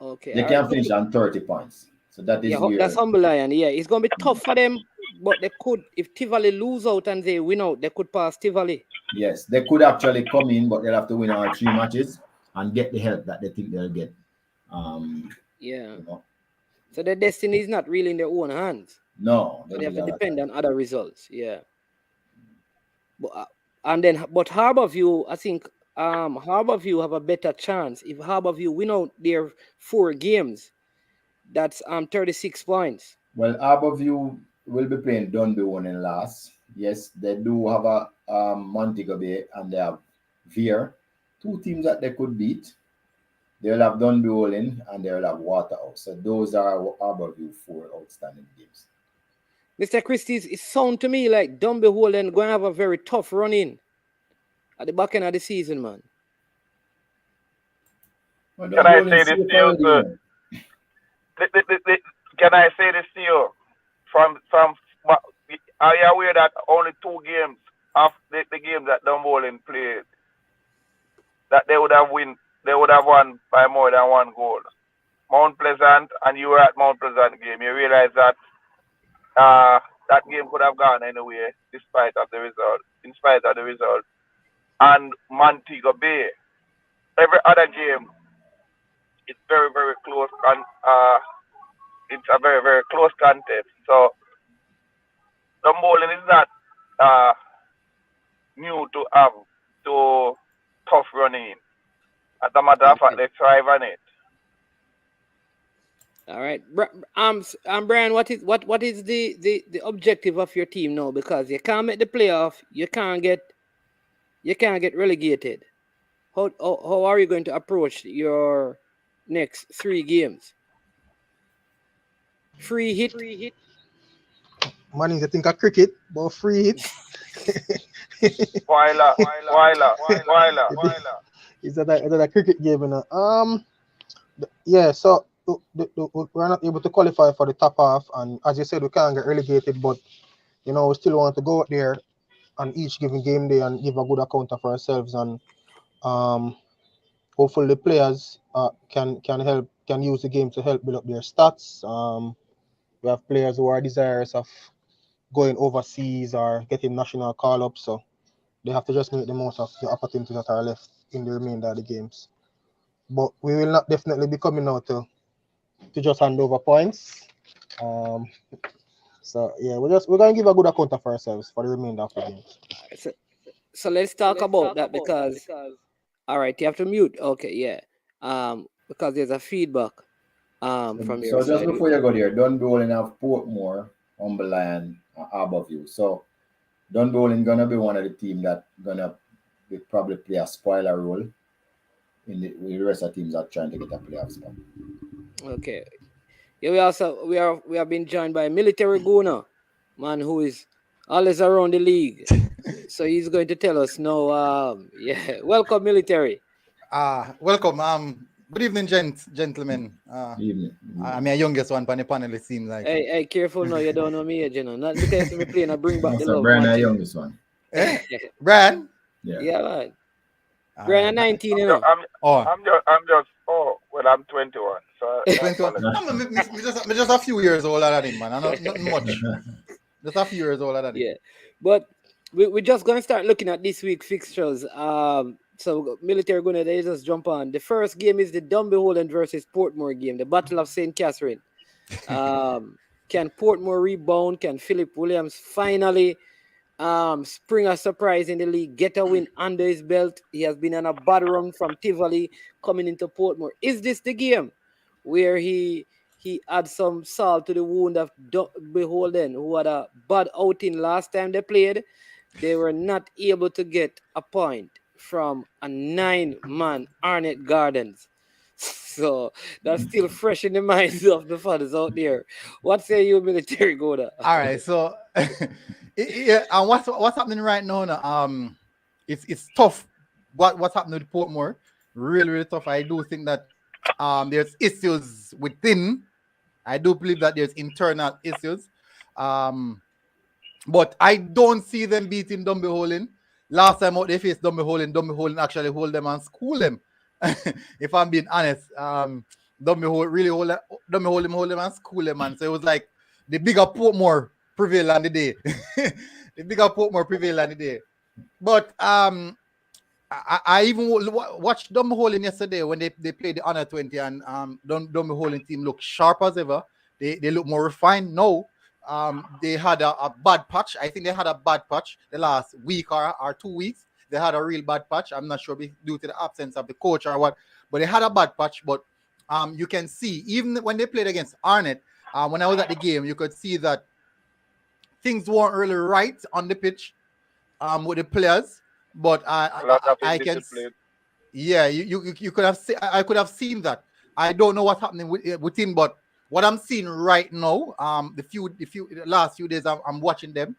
Okay. They can finish on 30 points, so that is that's Umberland. Yeah, it's gonna be tough for them, but they could, if Tivoli lose out and they win out, they could pass Tivoli. Yes, they could actually come in, but they'll have to win all 3 matches and get the help that they think they'll get. So their destiny is not really in their own hands. No, they have to depend on other results. Yeah. But Harborview, I think Harborview have a better chance if Harborview win out their 4 games. That's 36 points. Well, Harborview will be playing Dunby one in last. Yes, they do have a Montego Bay and they have Veer, 2 teams that they could beat. They'll have Dunby Walling and they'll have Waterhouse. So those are Harborview 4 outstanding games. Mr. Christie, it sounds to me like Dunby Walling going to have a very tough run in at the back end of the season, man. Well, can I say this to you, sir? Can I say this to you? Are you aware that only 2 games of the games that Dunby Walling played, that they would have won by more than 1 goal? Mount Pleasant, and you were at Mount Pleasant game. You realize that that game could have gone anywhere in spite of the result. And Montego Bay, every other game, it's very, very close, and it's a very, very close contest. So the bowling is not new to have to tough running. As a matter of fact, they thrive on it. All right, Bryan, what is the objective of your team now? Because you can't make the playoff, you can't get relegated. How are you going to approach your next 3 games? Free hit. Man, you think of cricket, but free hit. Voila. Is that a cricket game? Yeah. So we're not able to qualify for the top half, and as you said, we can't get relegated. But we still want to go out there on each given game day and give a good account of ourselves and hopefully the players can use the game to help build up their stats. We have players who are desirous of going overseas or getting national call-ups, so they have to just make the most of the opportunities that are left in the remainder of the games. But we will not definitely be coming out to just hand over points. So yeah, we're gonna give a good account of ourselves for the remainder of the games. So let's talk about that because all right, you have to mute. Okay, yeah. Because there's a feedback from your So just side. before you go there, Dunboyne have Portmore, Cumberland, above you. So Dunboyne gonna be one of the team that gonna probably play a spoiler role in with the rest of the teams that trying to get a playoff spot. Okay. Yeah, we have been joined by Military Guna, man who is always around the league. So he's going to tell us now. Yeah, welcome, Military. Welcome. Good evening, gentlemen. Evening. I'm your youngest one on the panel, it seems like. Hey, careful now, you don't know me age, you know. Not because me playing, I bring back the love. Bryan, the youngest one. Bryan? Yeah, man. Bryan 19, you know. I'm just I'm 21. So 21. Me just a few years older than him, man. Not much. Just a few years older than him. Yeah. But we're just gonna start looking at this week's fixtures. So Military gonna just jump on. The first game is the Dunbeholden versus Portmore game, the Battle of St. Catherine. Can Portmore rebound? Can Philip Williams finally spring a surprise in the league, get a win under his belt? He has been on a bad run from Tivoli coming into Portmore. Is this the game where he adds some salt to the wound of Beholden, who had a bad outing last time they played? They were not able to get a point from a 9-man Arnett Gardens. So that's still fresh in the minds of the fans out there. What say you, Military Goda? All right, so yeah, and what's happening right now? It's tough. What's happening with Portmore? Really tough. I do think that there's issues within. I do believe that there's internal issues. But I don't see them beating Dunbeholden. Last time out they faced Dunbeholden actually hold them and school them. If I'm being honest, Dunbeholden really hold them and school them, man. So it was like the bigger Portmore prevail on the day. The bigger Portmore prevail on the day. But I even watched Dunbeholden yesterday when they played the Under 20, and Dunbeholden team looked sharp as ever. They look more refined now. They had a bad patch. I think they had a bad patch the last week or 2 weeks. They had a real bad patch. I'm not sure due to the absence of the coach or what, but they had a bad patch. But you can see, even when they played against Arnett, when I was at the game, you could see that things weren't really right on the pitch with the players. But I can see, yeah, you could have I could have seen that. I don't know what's happening with him, but what I'm seeing right now, the last few days I'm watching them,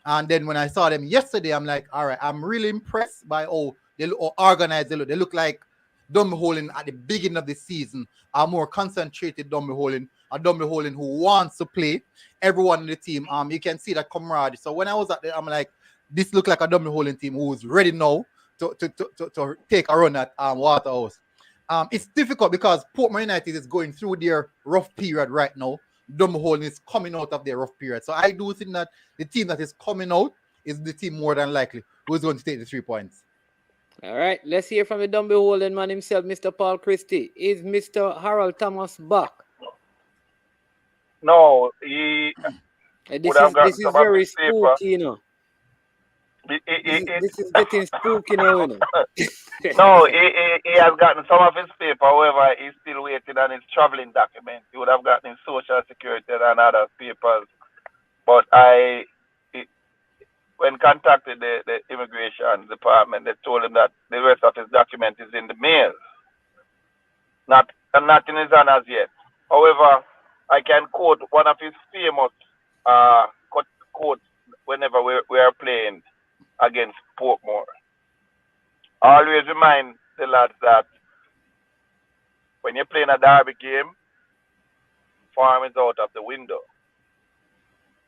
and then when I saw them yesterday, I'm like, all right, I'm really impressed by how they look, how organized they look. They look like Dunbeholden at the beginning of the season, are more concentrated Dunbeholden, a Dunbeholden who wants to play. Everyone in the team, you can see that camaraderie. So when I was at there, I'm like, this look like a Dunbeholden team who's ready now to take a run at Waterhouse. It's difficult because Portmore United is going through their rough period right now. Dunbeholden is coming out of their rough period. So I do think that the team that is coming out is the team more than likely who is going to take the 3 points. All right, let's hear from the Dunbeholden man himself, Mr. Paul Christie. Is Mr. Harold Thomas back? No, this is very spooky, you know. This is getting spooky now, you know. No, he has gotten some of his paper. However, he's still waiting on his traveling document. He would have gotten his social security and other papers. But when contacted the immigration department, they told him that the rest of his document is in the mail. Not in his hand as yet. However, I can quote one of his famous quotes whenever we are playing against Portmore. I always remind the lads that when you're playing a derby game, form is out of the window.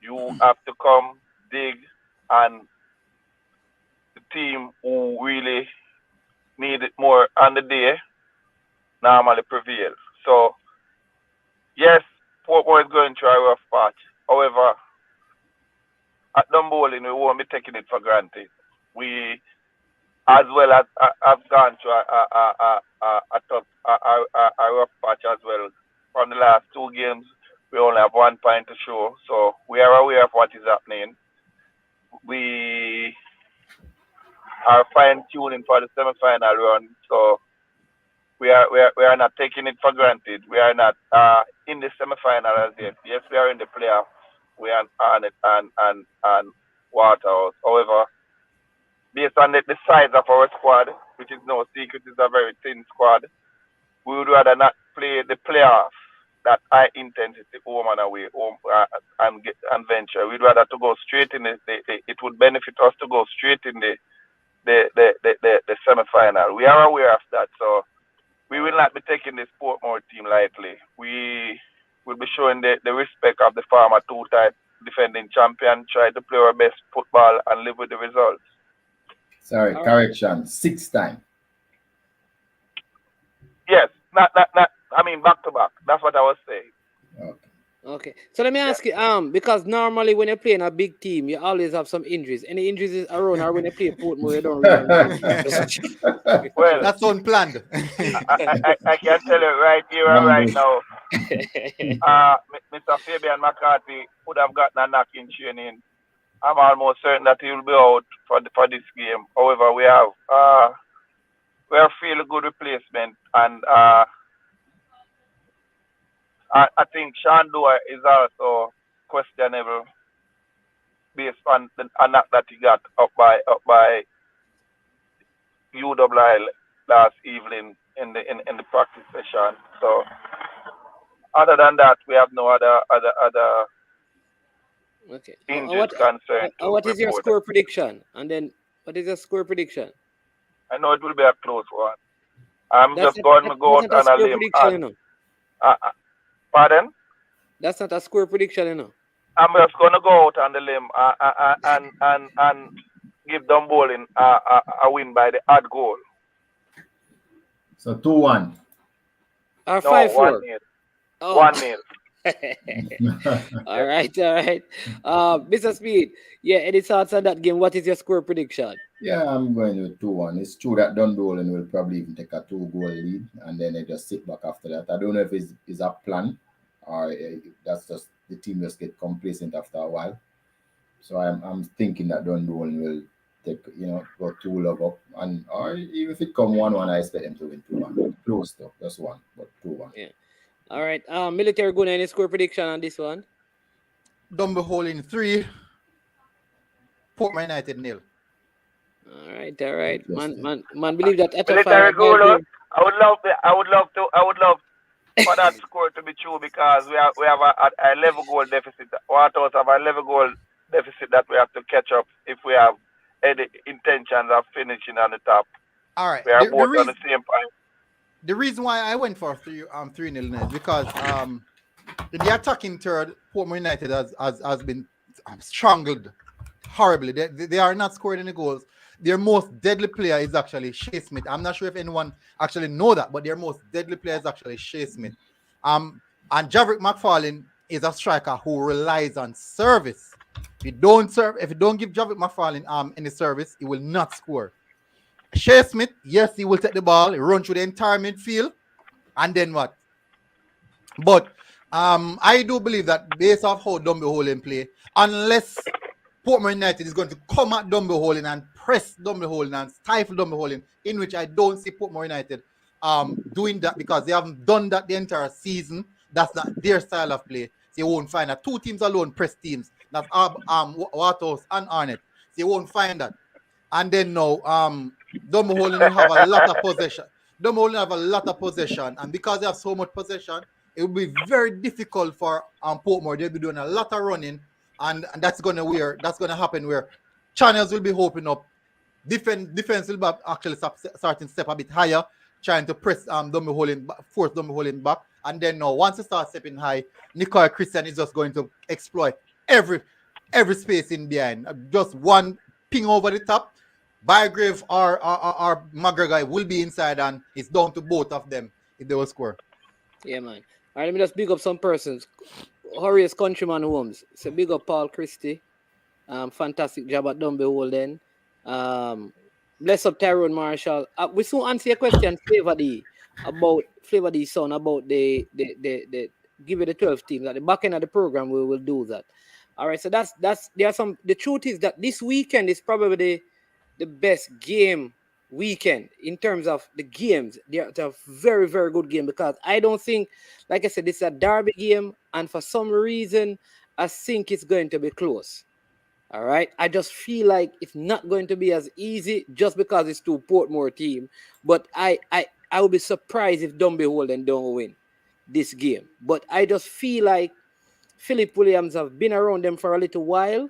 You have to come, dig, and the team who really need it more on the day normally prevails. So, yes, Portmore is going through a rough patch. However, at Dumbolin, we won't be taking it for granted. We, as well as have gone through a tough, a rough patch as well. From the last 2 games, we only have 1 point to show. So, we are aware of what is happening. We are fine-tuning for the semi-final run. So, we are not taking it for granted. We are not in the semi-final as yet. Yes, we are in the playoff. We are on it and Waterhouse. However, based on the size of our squad, which is no secret, is a very thin squad, we would rather not play the playoff that high intensity home and away, and venture. We'd rather to go straight in it would benefit us to go straight in the semi-final. We are aware of that, so we will not be taking this Portmore team lightly. We will be showing the respect of the former 2-time defending champion, try to play our best football and live with the results. Sorry, correction, 6-time. Yes, not. I mean, back to back. That's what I was saying. Okay. Okay. So let me ask you, because normally when you're playing a big team, you always have some injuries. Any injuries around, or when you play Portmore, you don't really Well, That's unplanned. I can tell you right here and right now, Mr. Fabian McCarthy would have gotten a knock in training. I'm almost certain that he will be out for this game. However, we have feel a good replacement, and I think Sean Dua is also questionable based on the knock that he got up by UWI last evening in the practice session. So other than that, we have no other Okay. injuries concerned. What is your score prediction? And then what is your score prediction? I know it will be a close one. I'm just going to go out on a limb. Pardon? That's not a score prediction, you know. I'm just going to go out on the limb and give Dumbolin a win by the odd goal. So 2-1. Or 5-4. 1-0. All right. Mr. Speed, any thoughts on that game? What is your score prediction? Yeah, I'm going with 2-1. It's true that Dundolin will probably even take a 2-goal lead and then they just sit back after that. I don't know if it's a plan or if that's just the team just get complacent after a while. So I'm thinking that Dundolin will take, go 2-love up, and or even if it come 1-1, I expect them to win 2-1. Close though, just 1, but 2-1. Yeah. All right. Military Gun, any score prediction on this one? Dumbolin 3, Portmore United 0. All right. Man, believe that Military Gun, I would love for that score to be true, because we have a level goal deficit. Waterhouse have a level goal deficit that we have to catch up if we have any intentions of finishing on the top. All right. We are both on the same point. The reason why I went for 3-0 is because the attacking third, Portmore United has been strangled horribly. They are not scoring any goals. Their most deadly player is actually Shea Smith. I'm not sure if anyone actually know that, but their most deadly player is actually Shea Smith. And Javrick McFarlane is a striker who relies on service. If you don't give Javrick McFarlane any service, he will not score. Shea Smith, yes, he will take the ball, he run through the entire midfield, and then what? But I do believe that based off how Dumbolin play, unless Portmore United is going to come at Dumbolin and press Dumbolin and stifle Dumbolin, in which I don't see Portmore United doing that, because they haven't done that the entire season. That's not their style of play. So you won't find that. 2 teams alone press teams. That's Waterhouse and Arnett. So you won't find that. And then now, Dumbolin will have a lot of possession. Dumbolin have a lot of possession, and because they have so much possession, it will be very difficult for Portmore. They'll be doing a lot of running, and that's gonna happen where channels will be opening up. Defense will be actually starting to step a bit higher, trying to press force Dumbolin back. And then now, once it starts stepping high, Nicola Christian is just going to exploit every space in behind. Just one ping over the top. Bygrave or McGregor will be inside, and it's down to both of them. if they will score. Yeah, man. All right, let me just big up some persons. Horace Countryman Holmes. So big up Paul Christie. Fantastic job at Dumby Holden. Bless up Tyrone Marshall. We soon answer your question, Flavor D, son, about the give it the 12 teams. At the back end of the program, we will do that. All right, so that's there are some. The truth is that this weekend is probably the best game weekend in terms of the games. They're a very, very good game because I don't think, like I said, it's a derby game, and for some reason, I think it's going to be close. All right. I just feel like it's not going to be as easy just because it's two Portmore team. But I would be surprised if Dumby Holden don't win this game. But I just feel like Philip Williams have been around them for a little while,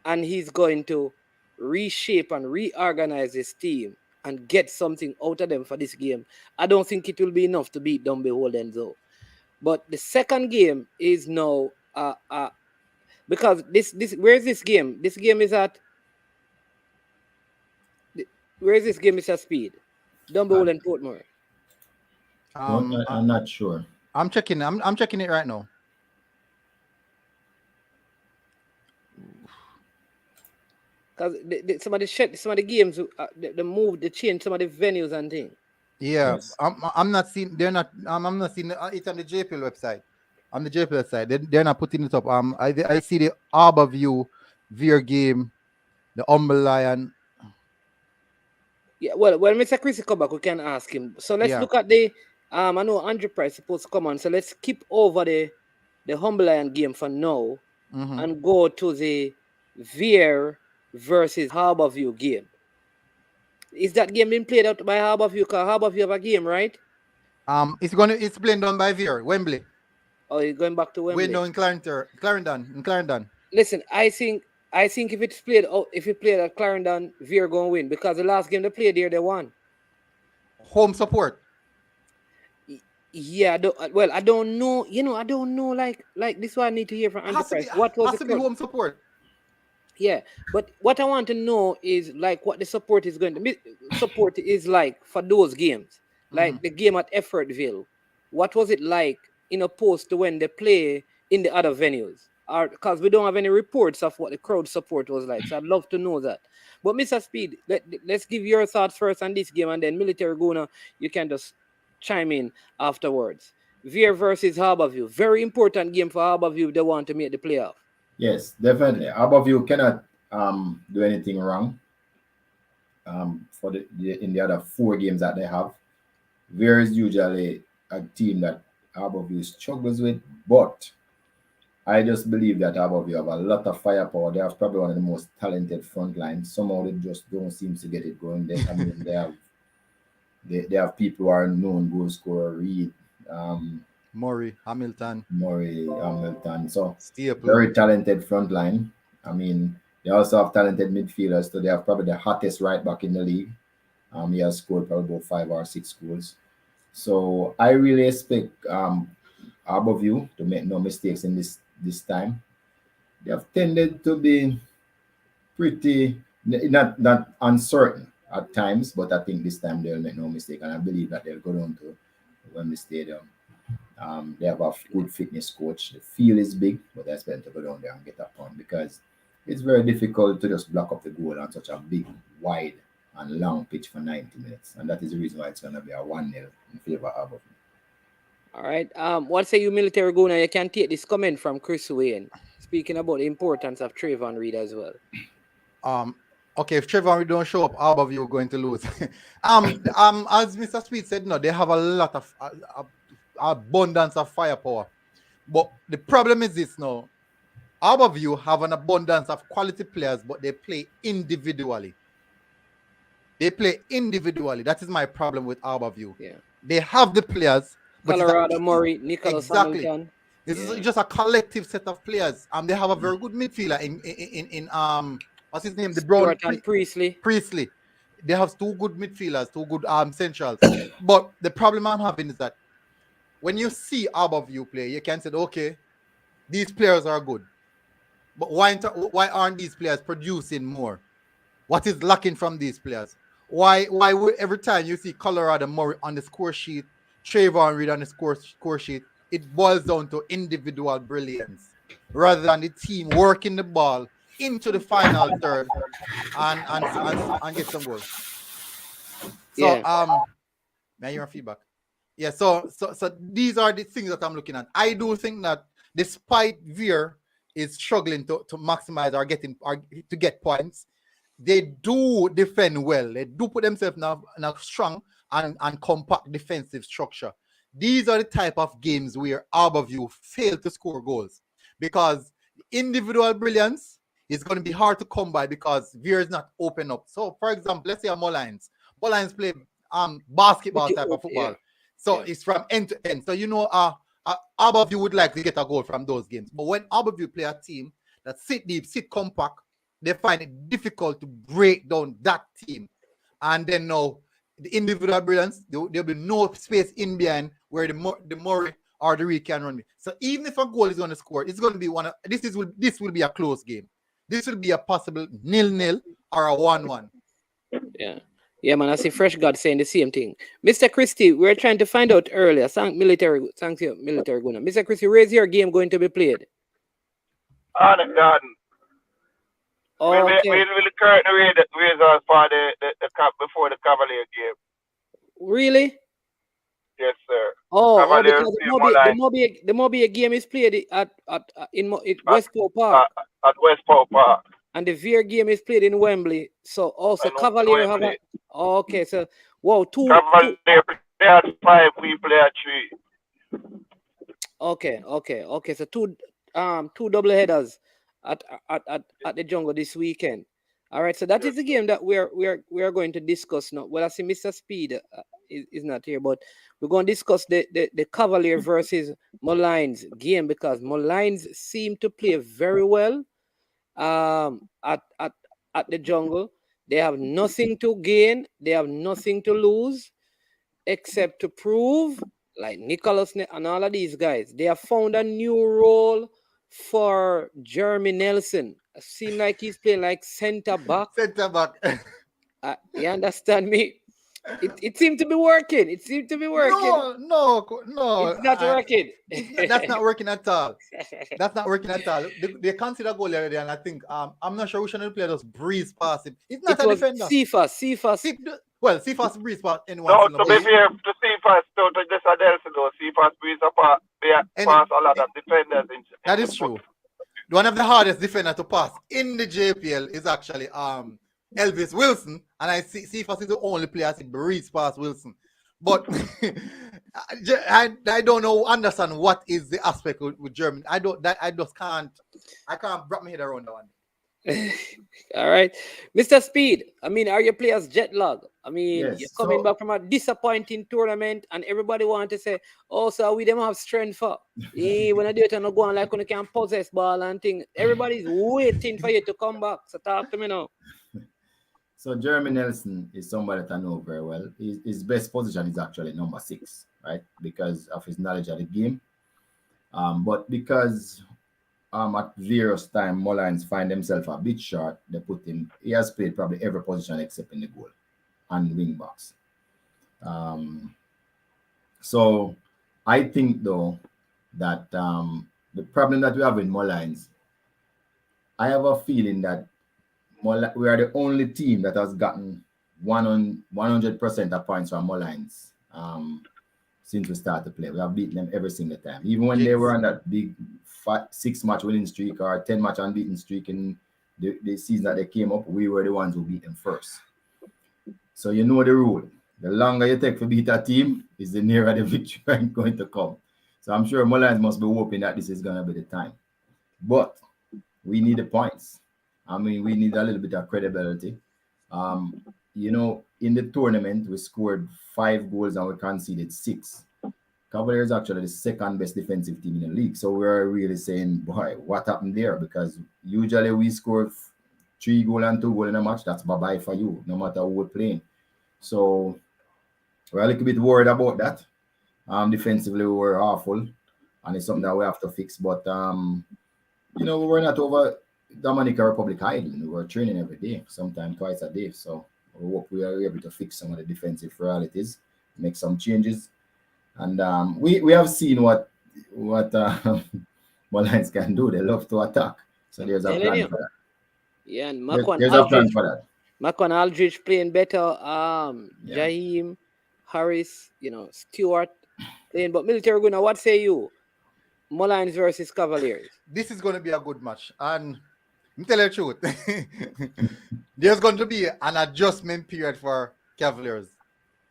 and he's going to reshape and reorganize his team and get something out of them for this game. I don't think it will be enough to beat Dumby Holden though. But the second game is now because this where's this game? This game is at where is this game, Mr. Speed? Dumby Holden Portmore. I'm not sure. I'm checking. I'm checking it right now. Because some of the games, they move, they change some of the venues and things. Yeah, yes. I'm not seeing. They're not. I'm not seeing it on the JPL website. On the JPL side, they're not putting it up. I see the Arbor View, Veer game, the Humble Lion. Yeah, well, when Mr. Chrissy come back, we can ask him. So let's look at the. I know Andrew Price is supposed to come on, so let's skip over the Humble Lion game for now and go to the Veer versus Harborview game. Is that game being played out by Harborview? Because Harborview have a game, right? It's playing down by Veer, Wembley. Oh, you're going back to Wembley? We're now in Clarendon. Listen, I think if it's played out, if it played at Clarendon, Veer gonna win because the last game they played there, they won. Home support. Yeah, I don't know. You know, I don't know. Like this one I need to hear from Andy Price. What was the home support? Yeah, but what I want to know is like what the support is going to be. Support is like for those games, like the game at Effortville. What was it like in opposed to when they play in the other venues? Because we don't have any reports of what the crowd support was like. So I'd love to know that. But Mr. Speed, let's give your thoughts first on this game, and then Military Guna, you can just chime in afterwards. Veer versus Harborview. Very important game for Harborview if they want to make the playoff. Yes, definitely. Harborview cannot do anything wrong for in the other 4 games that they have. Veer is usually a team that Harborview struggles with, but I just believe that Harborview have a lot of firepower. They have probably one of the most talented front lines. Somehow they just don't seem to get it going. They have people who are known goal scorer, Reed, Murray, Hamilton. So very talented front line. I mean, they also have talented midfielders. So they have probably the hottest right back in the league. He has scored probably about 5 or 6 goals. So I really expect Harborview to make no mistakes in this time. They have tended to be pretty not uncertain at times, but I think this time they'll make no mistake, and I believe that they'll go down to Wembley Stadium. They have a good fitness coach. The field is big, but they expect to go down there and get a point because it's very difficult to just block up the goal on such a big, wide, and long pitch for 90 minutes, and that is the reason why it's going to be a 1-0 in favor of Harborview. All right. What say you, Military Guna? You can take this comment from Chris Wayne, speaking about the importance of Trayvon Reed as well. Okay, if Trayvon Reed don't show up, Harborview are going to lose. As Mr. Speed said, no, they have a lot of abundance of firepower. But the problem is this now. Harborview have an abundance of quality players, but they play individually. That is my problem with Harborview. Yeah. They have the players. Colorado, Murray, Nicholas Hamilton. This is just a collective set of players. They have a very good midfielder in what's his name? The Brown Priestley. They have 2 good midfielders, 2 good centrals. But the problem I'm having is that when you see Harborview play, you can say, okay, these players are good. But why aren't these players producing more? What is lacking from these players? Why every time you see Colorado Murray on the score sheet, Trayvon Reed on the score sheet, it boils down to individual brilliance rather than the team working the ball into the final third and get some goals. So may I hear feedback? Yeah, so these are the things that I'm looking at. I do think that despite Veer is struggling to maximize or to get points, they do defend well. They do put themselves in a strong and compact defensive structure. These are the type of games where Arborview fail to score goals because individual brilliance is going to be hard to come by because Veer is not open up. So, for example, let's say a Mullines play basketball type of football. Yeah. So it's from end to end. So Arborview would like to get a goal from those games. But when Arborview play a team that sit deep, sit compact, they find it difficult to break down that team. And then now the individual brilliance, there'll be no space in behind where the Murray or the Reed can run me. So even if a goal is going to score, it's going to be this will be a close game. This will be a possible 0-0 or a 1-1. Yeah. Yeah, man, I see Fresh God saying the same thing. Mr. Christie, we're trying to find out earlier. Thank you, military Guna. Mr. Christie, where is your game going to be played? On the garden. Okay. We'll currently read the results for the cup before the Cavalier game. Really? Yes, sir. Because the Mobile game is played at Westport Park. At Westport Park. And the Veer game is played in Wembley. So also Cavalier have a... Okay, so... Wow, Cavalier play at 5, we play at 3. Okay. So two double headers at the jungle this weekend. All right, so that is the game that we are going to discuss now. Well, I see Mr. Speed is not here, but we're going to discuss the Cavalier versus Mullines game because Mullines seem to play very well at the jungle. They have nothing to gain, they have nothing to lose except to prove, like Nicholas and all of these guys, they have found a new role for Jeremy Nelson. It seems like he's playing like center back. You understand me? It seemed to be working. No. It's not working. That's not working at all. That's not working at all. They consider goal already, and I think I'm not sure which one of the players just breeze past him. It's not a defender. Cephas. Well, Cephas breeze past anyone. No, to be fair to Cephas, to just Adelson though, Cephas breeze apart. Pass a lot of defenders. That is true. One of the hardest defenders to pass in the JPL is actually Elvis Wilson, and I see Cephas is the only player to breeze past Wilson. But I don't understand what is the aspect with Germany. I can't wrap my head around that one. All right, Mr. Speed. I mean, are your players jet lagged? I mean, yes, you're coming back from a disappointing tournament, and everybody want to say, "Oh, so we don't have strength for." When I do it, I'm not going like when you can possess ball and things. Everybody's waiting for you to come back. So talk to me now. So Jeremy Nelson is somebody that I know very well. His best position is actually number 6, right? Because of his knowledge of the game. But because at various times Mullines find himself a bit short, they put him. He has played probably every position except in the goal and wing backs. So I think though that the problem that we have with Mullines, I have a feeling that we are the only team that has gotten 100% of points from Mullines since we started to play. We have beaten them every single time. Even when they were on that big 6-match winning streak or 10-match unbeaten streak in the season that they came up, we were the ones who beat them first. So you know the rule. The longer you take to beat a team, is the nearer the victory going to come. So I'm sure Mullines must be hoping that this is going to be the time. But we need the points. I mean, we need a little bit of credibility. In the tournament, we scored 5 goals and we conceded 6. Cavaliers is actually the second best defensive team in the league. So we're really saying, boy, what happened there? Because usually we score 3 goals and 2 goals in a match. That's bye-bye for you, no matter who we're playing. So we're a little bit worried about that. Defensively, we were awful. And it's something that we have to fix. But, we were not over Dominica Republic Island. We were training every day, sometimes twice a day. So we hope we are able to fix some of the defensive realities, make some changes. And we have seen what Lions can do. They love to attack. So there's a Telling plan you. for that. Yeah, and There's a plan for that. Macon Aldridge playing better. Yeah. Jaheim, Harris, Stewart playing. But Military Guna, what say you? Mullines versus Cavaliers. This is going to be a good match. And I'm telling you the truth. There's going to be an adjustment period for Cavaliers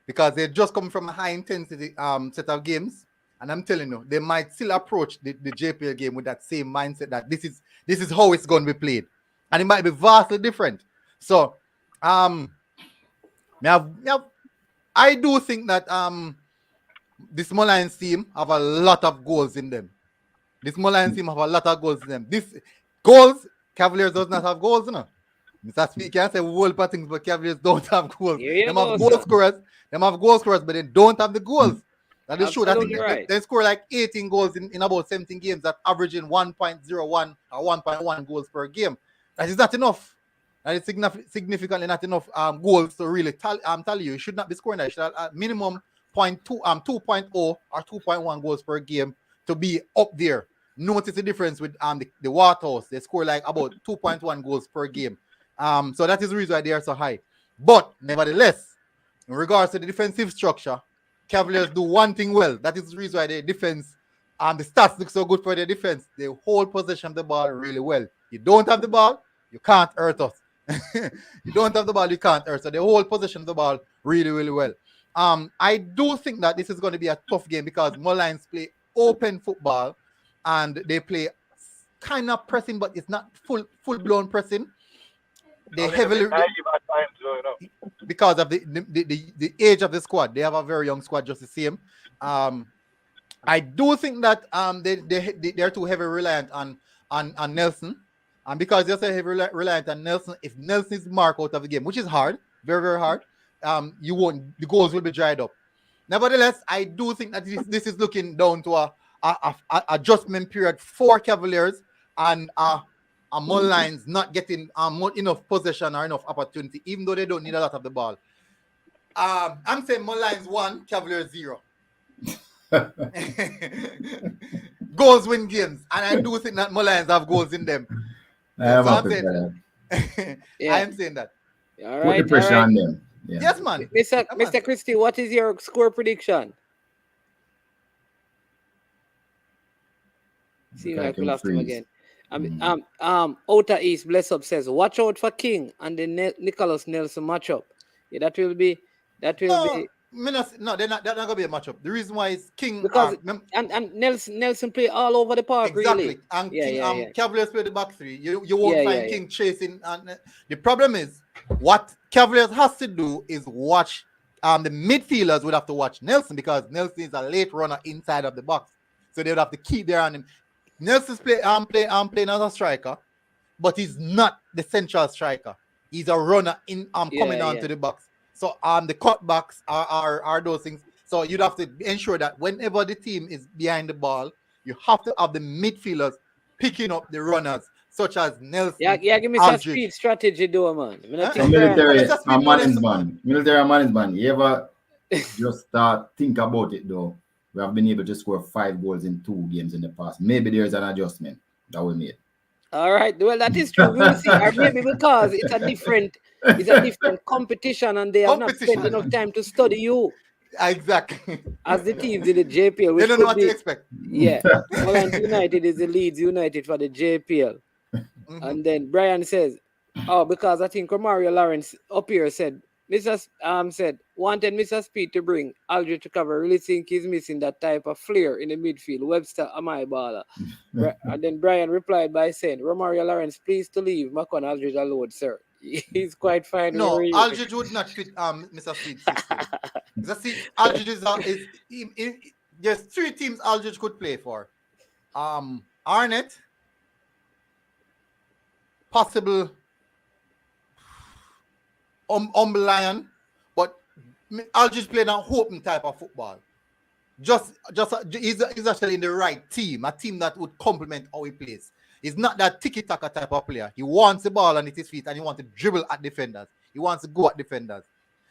because they just come from a high intensity set of games. And I'm telling you, they might still approach the JPL game with that same mindset that this is how it's going to be played. And it might be vastly different. So I do think that this Mullines team have a lot of goals in them. This Mullines team have a lot of goals in them. This goals, Cavaliers does not have goals, you know. Mr. Speaker can say whole lot things, but Cavaliers don't have goals. They have goal scorers. They have goal scorers, but they don't have the goals. That is true. I think right. they score like 18 goals in about 17 games, that averaging 1.01 or 1.1 goals per game. That is not enough. That is significantly not enough goals to really tell you. You should not be scoring that. You should have at minimum 2.0 or 2.1 goals per game to be up there. Notice the difference with the Waterhouse. They score like about 2.1 goals per game. So that is the reason why they are so high. But nevertheless, in regards to the defensive structure, Cavaliers do one thing well. That is the reason why their defense and the stats look so good for their defense. They hold possession of the ball really well. You don't have the ball, you can't hurt us. You don't have the ball, you can't hurt us. So they hold possession of the ball really, really well. I do think that this is going to be a tough game because Mullines play open football and they play kind of pressing, but it's not full-blown pressing. They heavily because of the age of the squad. They have a very young squad, just the same. I do think that they're too heavy reliant on Nelson, and because they're so heavy reliant on Nelson, if Nelson is marked out of the game, which is hard, very, very hard, the goals will be dried up. Nevertheless, I do think that this is looking down to a adjustment period for Cavaliers and Mullines not getting enough possession or enough opportunity, even though they don't need a lot of the ball. I'm saying Mullines 1, Cavaliers 0. Goals win games, and I do think that Mullines have goals in them. I am saying that. All right, put the pressure on them. Yeah. Yes, man. Mr. Christie, what is your score prediction? Seems like we lost him again. Outer East, Bless Up says, watch out for King and the Nicholas Nelson matchup. Yeah, that will be. No, they're not gonna be a matchup. The reason why is King because and Nelson play all over the park. Exactly. Really. And King, Cavaliers play the back three. You won't find King chasing. And the problem is what Cavaliers has to do is watch. The midfielders would have to watch Nelson because Nelson is a late runner inside of the box, so they would have to keep their on him. Nelson's playing as a striker, but he's not the central striker. He's a runner coming onto the box. So the cutbacks are those things. So you'd have to ensure that whenever the team is behind the ball, you have to have the midfielders picking up the runners, such as Nelson. Yeah, give me some speed strategy, though, man. Military man. You ever just think about it, though? We have been able to score 5 goals in 2 games in the past. Maybe there's an adjustment that we made. All right. Well, that is true. We will see. Or maybe because it's a different competition and they have not spent enough time to study you. Exactly. As the teams in the JPL. They don't know what to expect. Yeah. Holland United is the Leeds United for the JPL. And then Brian says, because I think Romario Lawrence up here said, wanted Mr. Speed to bring Aldridge to cover. Really think he's missing that type of flair in the midfield. Webster, am I baller? And then Brian replied by saying, Romario Lawrence, please to leave Macon Aldridge alone, sir. He's quite fine. No, Aldridge would not fit Mr. Speed. Aldridge is there's 3 teams Aldridge could play for. Arnett, possible Lion, but Aldridge playing a hoping type of football. He's actually in the right team, a team that would complement how he plays. He's not that tiki-taka type of player. He wants the ball on his feet and he wants to dribble at defenders. He wants to go at defenders.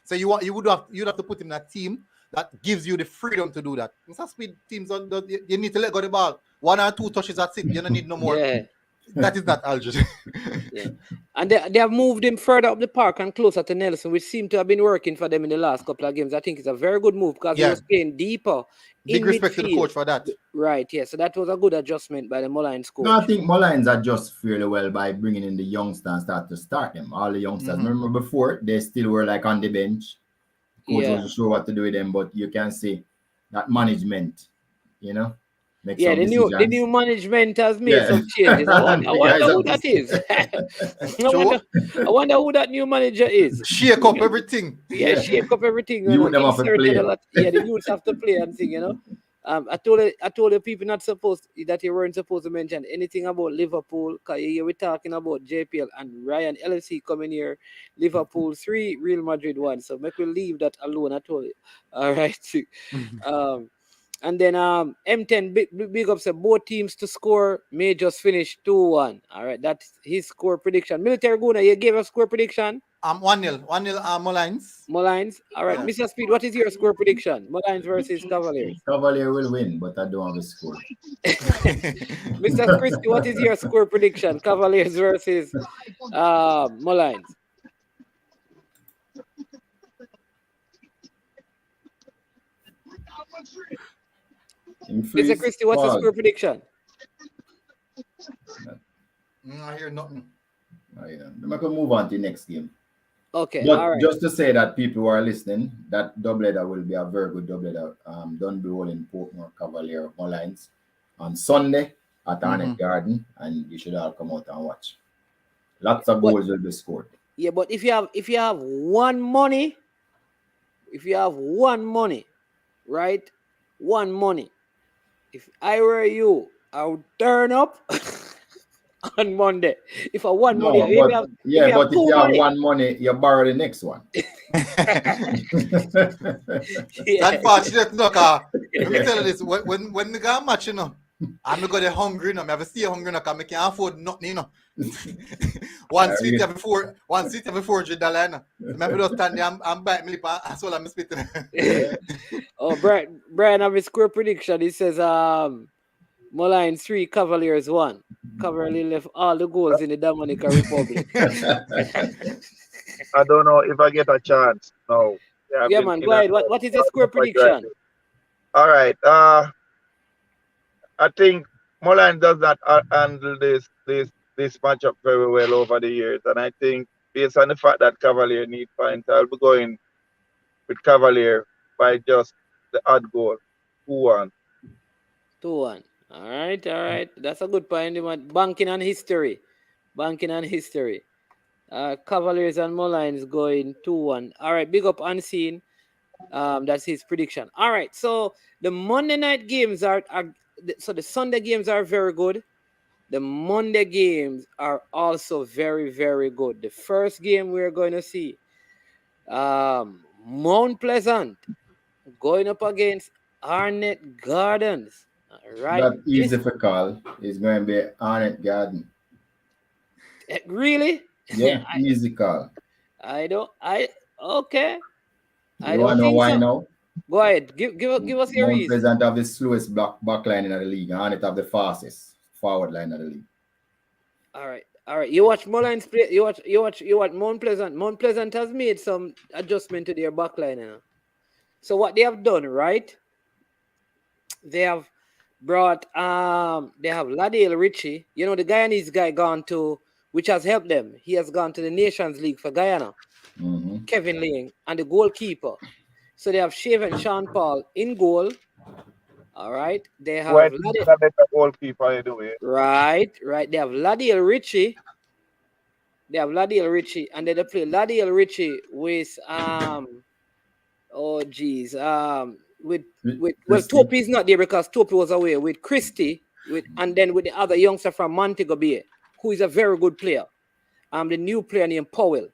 So you'd have to put him in a team that gives you the freedom to do that. Mr. Speed teams, you need to let go of the ball. 1 or 2 touches, that's it. You don't need no more. Yeah. That is not Aldridge. Yeah. And they have moved him further up the park and closer to Nelson, which seemed to have been working for them in the last couple of games. I think it's a very good move because he was playing deeper. Big respect to the coach for that. Right, yeah. So that was a good adjustment by the Mullines coach. No, I think Mullines adjust fairly well by bringing in the youngsters and start them. All the youngsters. Remember before, they still were like on the bench. Coach wasn't sure what to do with them, but you can see that management, you know. The new management has made some changes. I wonder who that is. I wonder who that new manager is. Shake up everything. Yeah, shake up everything. You them have to play. The youths have to play and thing, you know. I told the people that you weren't supposed to mention anything about Liverpool, because you were talking about JPL and Ryan LFC coming here. Liverpool 3, Real Madrid 1. So make we leave that alone. I told you. All right. And then M10 big up said both teams to score may just finish 2-1. All right, that's his score prediction. Military Guna, you gave a score prediction? 1-0. 1-0 Mullines. Mullines. All right, Mr. Speed, what is your score prediction? Mullines versus Cavaliers. Cavalier will win, but I don't have a score. Mr. Christie, what is your score prediction? Cavaliers versus Mullines. Mr. Christie, what's the score prediction? I hear nothing. We can move on to the next game. Okay, but all right. Just to say that people who are listening, that doubleheader will be a very good doubleheader. Dunby Rolling Portmore Cavalier Mullines on Sunday at Arnett Garden, and you should all come out and watch. Lots of goals will be scored. Yeah, but if you have one money, right? One money. If I were you, I would turn up on Monday. If I want money, but if you have one money, you borrow the next one. Unfortunately, look, let me tell you this: when the guy match, you know, I'm not gonna hungry, no. I have to stay hungry, no, because I can't afford nothing, you know. One sweet every $400. Remember those stand there and bite me lip and swallow my spit. Oh, Brian have a score prediction. He says Mullines 3, Cavaliers 1. Cavaliers left all the goals in the Dominican Republic. I don't know if I get a chance. No. Yeah, man, go ahead. What is the score prediction? All right. I think Mullines does not handle this matchup very well over the years, and I think based on the fact that Cavalier need points, I'll be going with Cavalier by just the odd goal, 2-1. 2-1. All right. That's a good point. Banking on history. Cavaliers and Mullines going 2-1. All right, big up Unseen. That's his prediction. All right, so the Monday night games so the Sunday games are very good. The Monday games are also very, very good. The first game we're going to see, Mount Pleasant going up against Arnett Gardens. Right. That easy for call is going to be Arnett Garden. Really? Yeah, easy call. Okay. You want to know why now? Go ahead. Give us your reason. Mount Pleasant have the slowest back line in the league, and Arnett have the fastest forward line of the league. All right. You watch Mullines play. You watch Mount Pleasant. Mount Pleasant has made some adjustment to their back line now. So what they have done, right? They have brought they have Ladale Ritchie. You know, the Guyanese guy gone to, which has helped them. He has gone to the Nations League for Guyana. Kevin Ling and the goalkeeper. So they have Shaven Sean Paul in goal. All right. They have a better goalkeeper anyway. Right. They have Ladale Ritchie. And then they play Ladale Ritchie with with Topi is not there because Topi was away with Christie and then with the other youngster from Montego Bay, who is a very good player. The new player named Powell,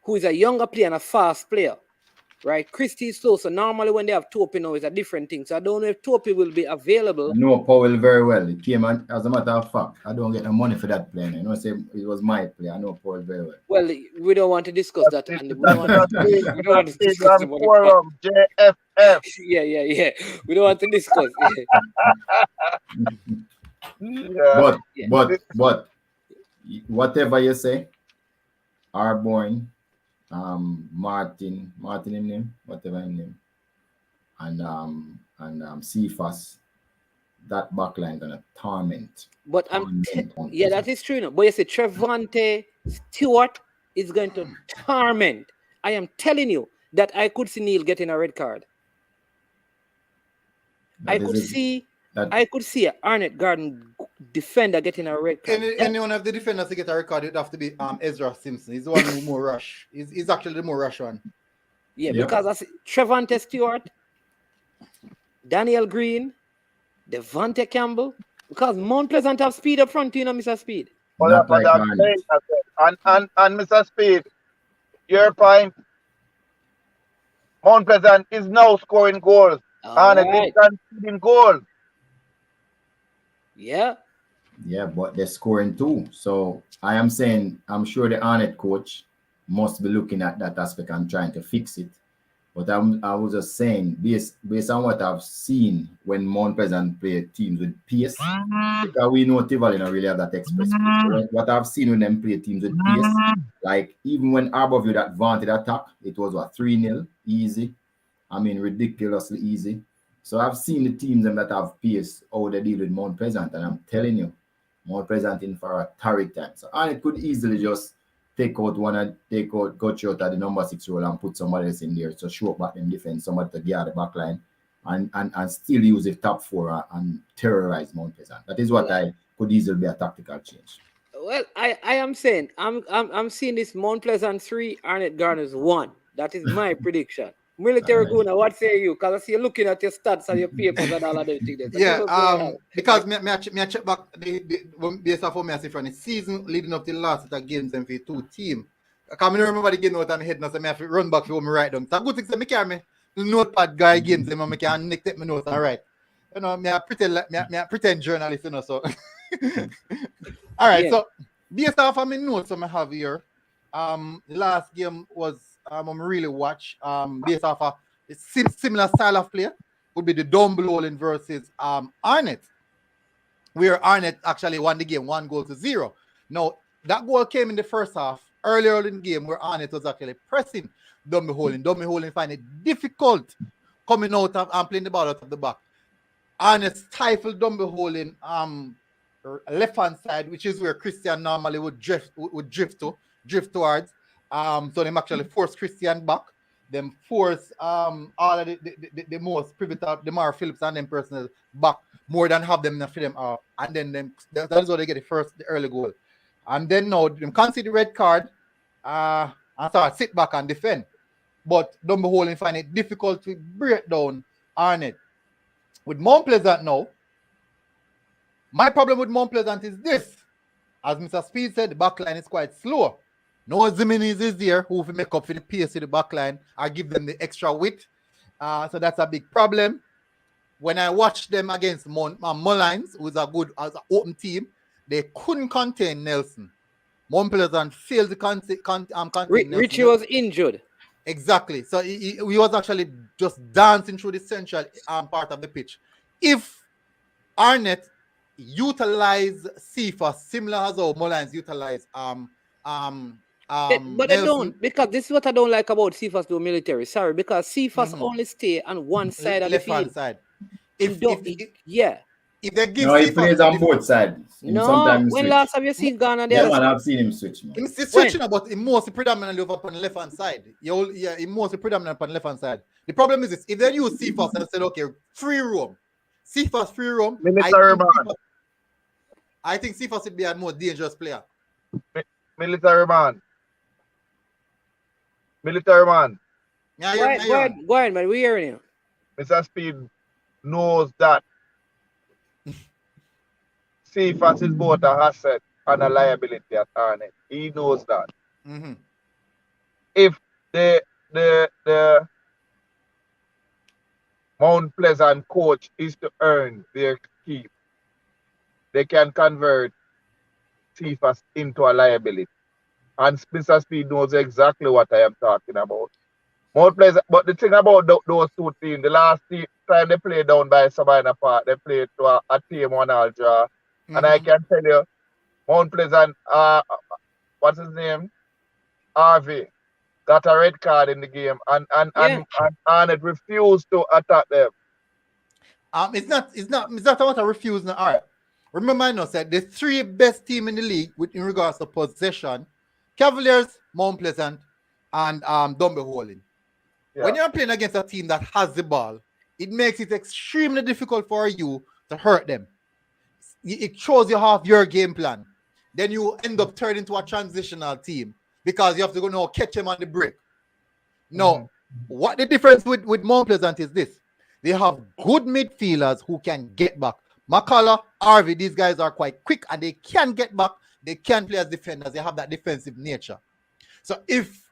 who is a younger player and a fast player. right? Christie is slow. So normally when they have Topi now, it's a different thing. So I don't know if Topi will be available. I know Powell very well. It came, and as a matter of fact, I don't get no money for that play. You know, say it was my play. I know Powell very well. Well, we don't want to discuss that, and we don't want to discuss Instagram about forum, JFF. yeah. We don't want to discuss. Yeah. But whatever you say, Arborn, Martin in name, whatever in name, and Cephas, that backline gonna torment. But yeah, that is true. No? But you say Trevante Stewart is going to torment. I am telling you that I could see Neil getting a red card. I could see Arnett Garden defender getting a red card. Any one of the defenders to get a red card, it'd have to be Ezra Simpson. He's the one who more rush. He's actually the more rush one. Yeah, because I see Trevante Stewart, Daniel Green, Devontae Campbell, because Mount Pleasant have speed up front, you know, Mr. Speed. And Mr. Speed, your point, Mount Pleasant is now scoring goals. And it's conceding goals. Yeah. Yeah, but they're scoring too. So I am saying, I'm sure the Arnett coach must be looking at that aspect and trying to fix it. But I was just saying, based on what I've seen when Mount Pleasant play teams with pace, because we know Tivoli don't really have that express pace. What I've seen when them play teams with pace, like even when Arborview that vaunted attack, it was 3-0, easy. I mean, ridiculously easy. So I've seen the teams that have pace, how they deal with Mount Pleasant, and I'm telling you, Mount Pleasant in for a torrid time. So Arnett could easily just take out one and take out Coach out at the number 6 role and put somebody else in there to show back them defense, somebody to guard the back line and still use the top 4 and terrorize Mount Pleasant. That is what I could easily be a tactical change. Well, I am saying I'm seeing this Mount Pleasant 3, Arnett Garner's 1. That is my prediction. Military Guna, what say you? Because I see you looking at your stats and your papers and all of them things. Yeah, because me check back based off of me I see from the season leading up to the last set of games and for 2 team. I can't remember the game out on my head now, so I have to run back for me write down. So good thing I carry me notepad guy games and I can take my notes and write. You know, me pretend journalist, you know, so. All right, so based off of my notes that I have here, the last game was I'm really watch based off a similar style of play would be the Dumblolin versus Arnett, where Arnett actually won the game 1-0. Now that goal came in the first half earlier in the game where Arnett was actually pressing Dumblolin find it difficult coming out of and playing the ball out of the back. Arnett stifled Dumblolin left hand side, which is where Christian normally would drift towards. So them actually force Christian back. Them force all of the most pivotal, the Mar Phillips and them personal back more than have them for them out. And then that's how they get the early goal. And then now them concede the red card and start sit back and defend. But Dumblolin find it difficult to break down Arnett. With Mount Pleasant now, my problem with Mount Pleasant is this. As Mr. Speed said, the back line is quite slow. No Ziminiz is there who will make up for the pace of the back line or give them the extra width. So that's a big problem. When I watched them against Mullines, who's a good as an open team, they couldn't contain Nelson. Mount Pleasant failed to contain Nelson. Richie was injured. Exactly. So he was actually just dancing through the central part of the pitch. If Arnett utilize Cephas similar as how Mullines utilize but I don't, because this is what I don't like about Cephas do military. Sorry, because Cephas only stay on one side of the field. Left hand side. If they give no, he plays on both sides. No, when last have you seen Ghana there? Yeah, man, I've seen him switch. Man. He's switching, but he mostly predominantly over on the left hand side. He mostly predominantly on the left hand side. The problem is this: if they use Cephas and said, okay, free roam, Cephas free roam, I think Cephas would be a more dangerous player. Military man. Yeah, go ahead, man. We're hearing you. Mr. Speed knows that Cephas is both an asset and a liability at Arnett. He knows that. Mm-hmm. If the Mount Pleasant coach is to earn their keep, they can convert Cephas into a liability. And Mr. Speed knows exactly what I am talking about. Mount Pleasant, but the thing about those two teams, the last time they played down by Sabina Park, they played to a team 1-1 draw. And I can tell you, Mount Pleasant, what's his name? Harvey, got a red card in the game, and it refused to attack them. It's not about a refuse now. All right. Remember, I know said the three best team in the league in regards to possession: Cavaliers, Mount Pleasant, and Dunbeholin. Yeah. When you're playing against a team that has the ball, it makes it extremely difficult for you to hurt them. It shows you half your game plan. Then you end up turning into a transitional team because you have to go now catch them on the break. No, what the difference with Mount Pleasant is this: they have good midfielders who can get back. McCullough, Harvey, these guys are quite quick and they can get back. They can play as defenders. They have that defensive nature. So if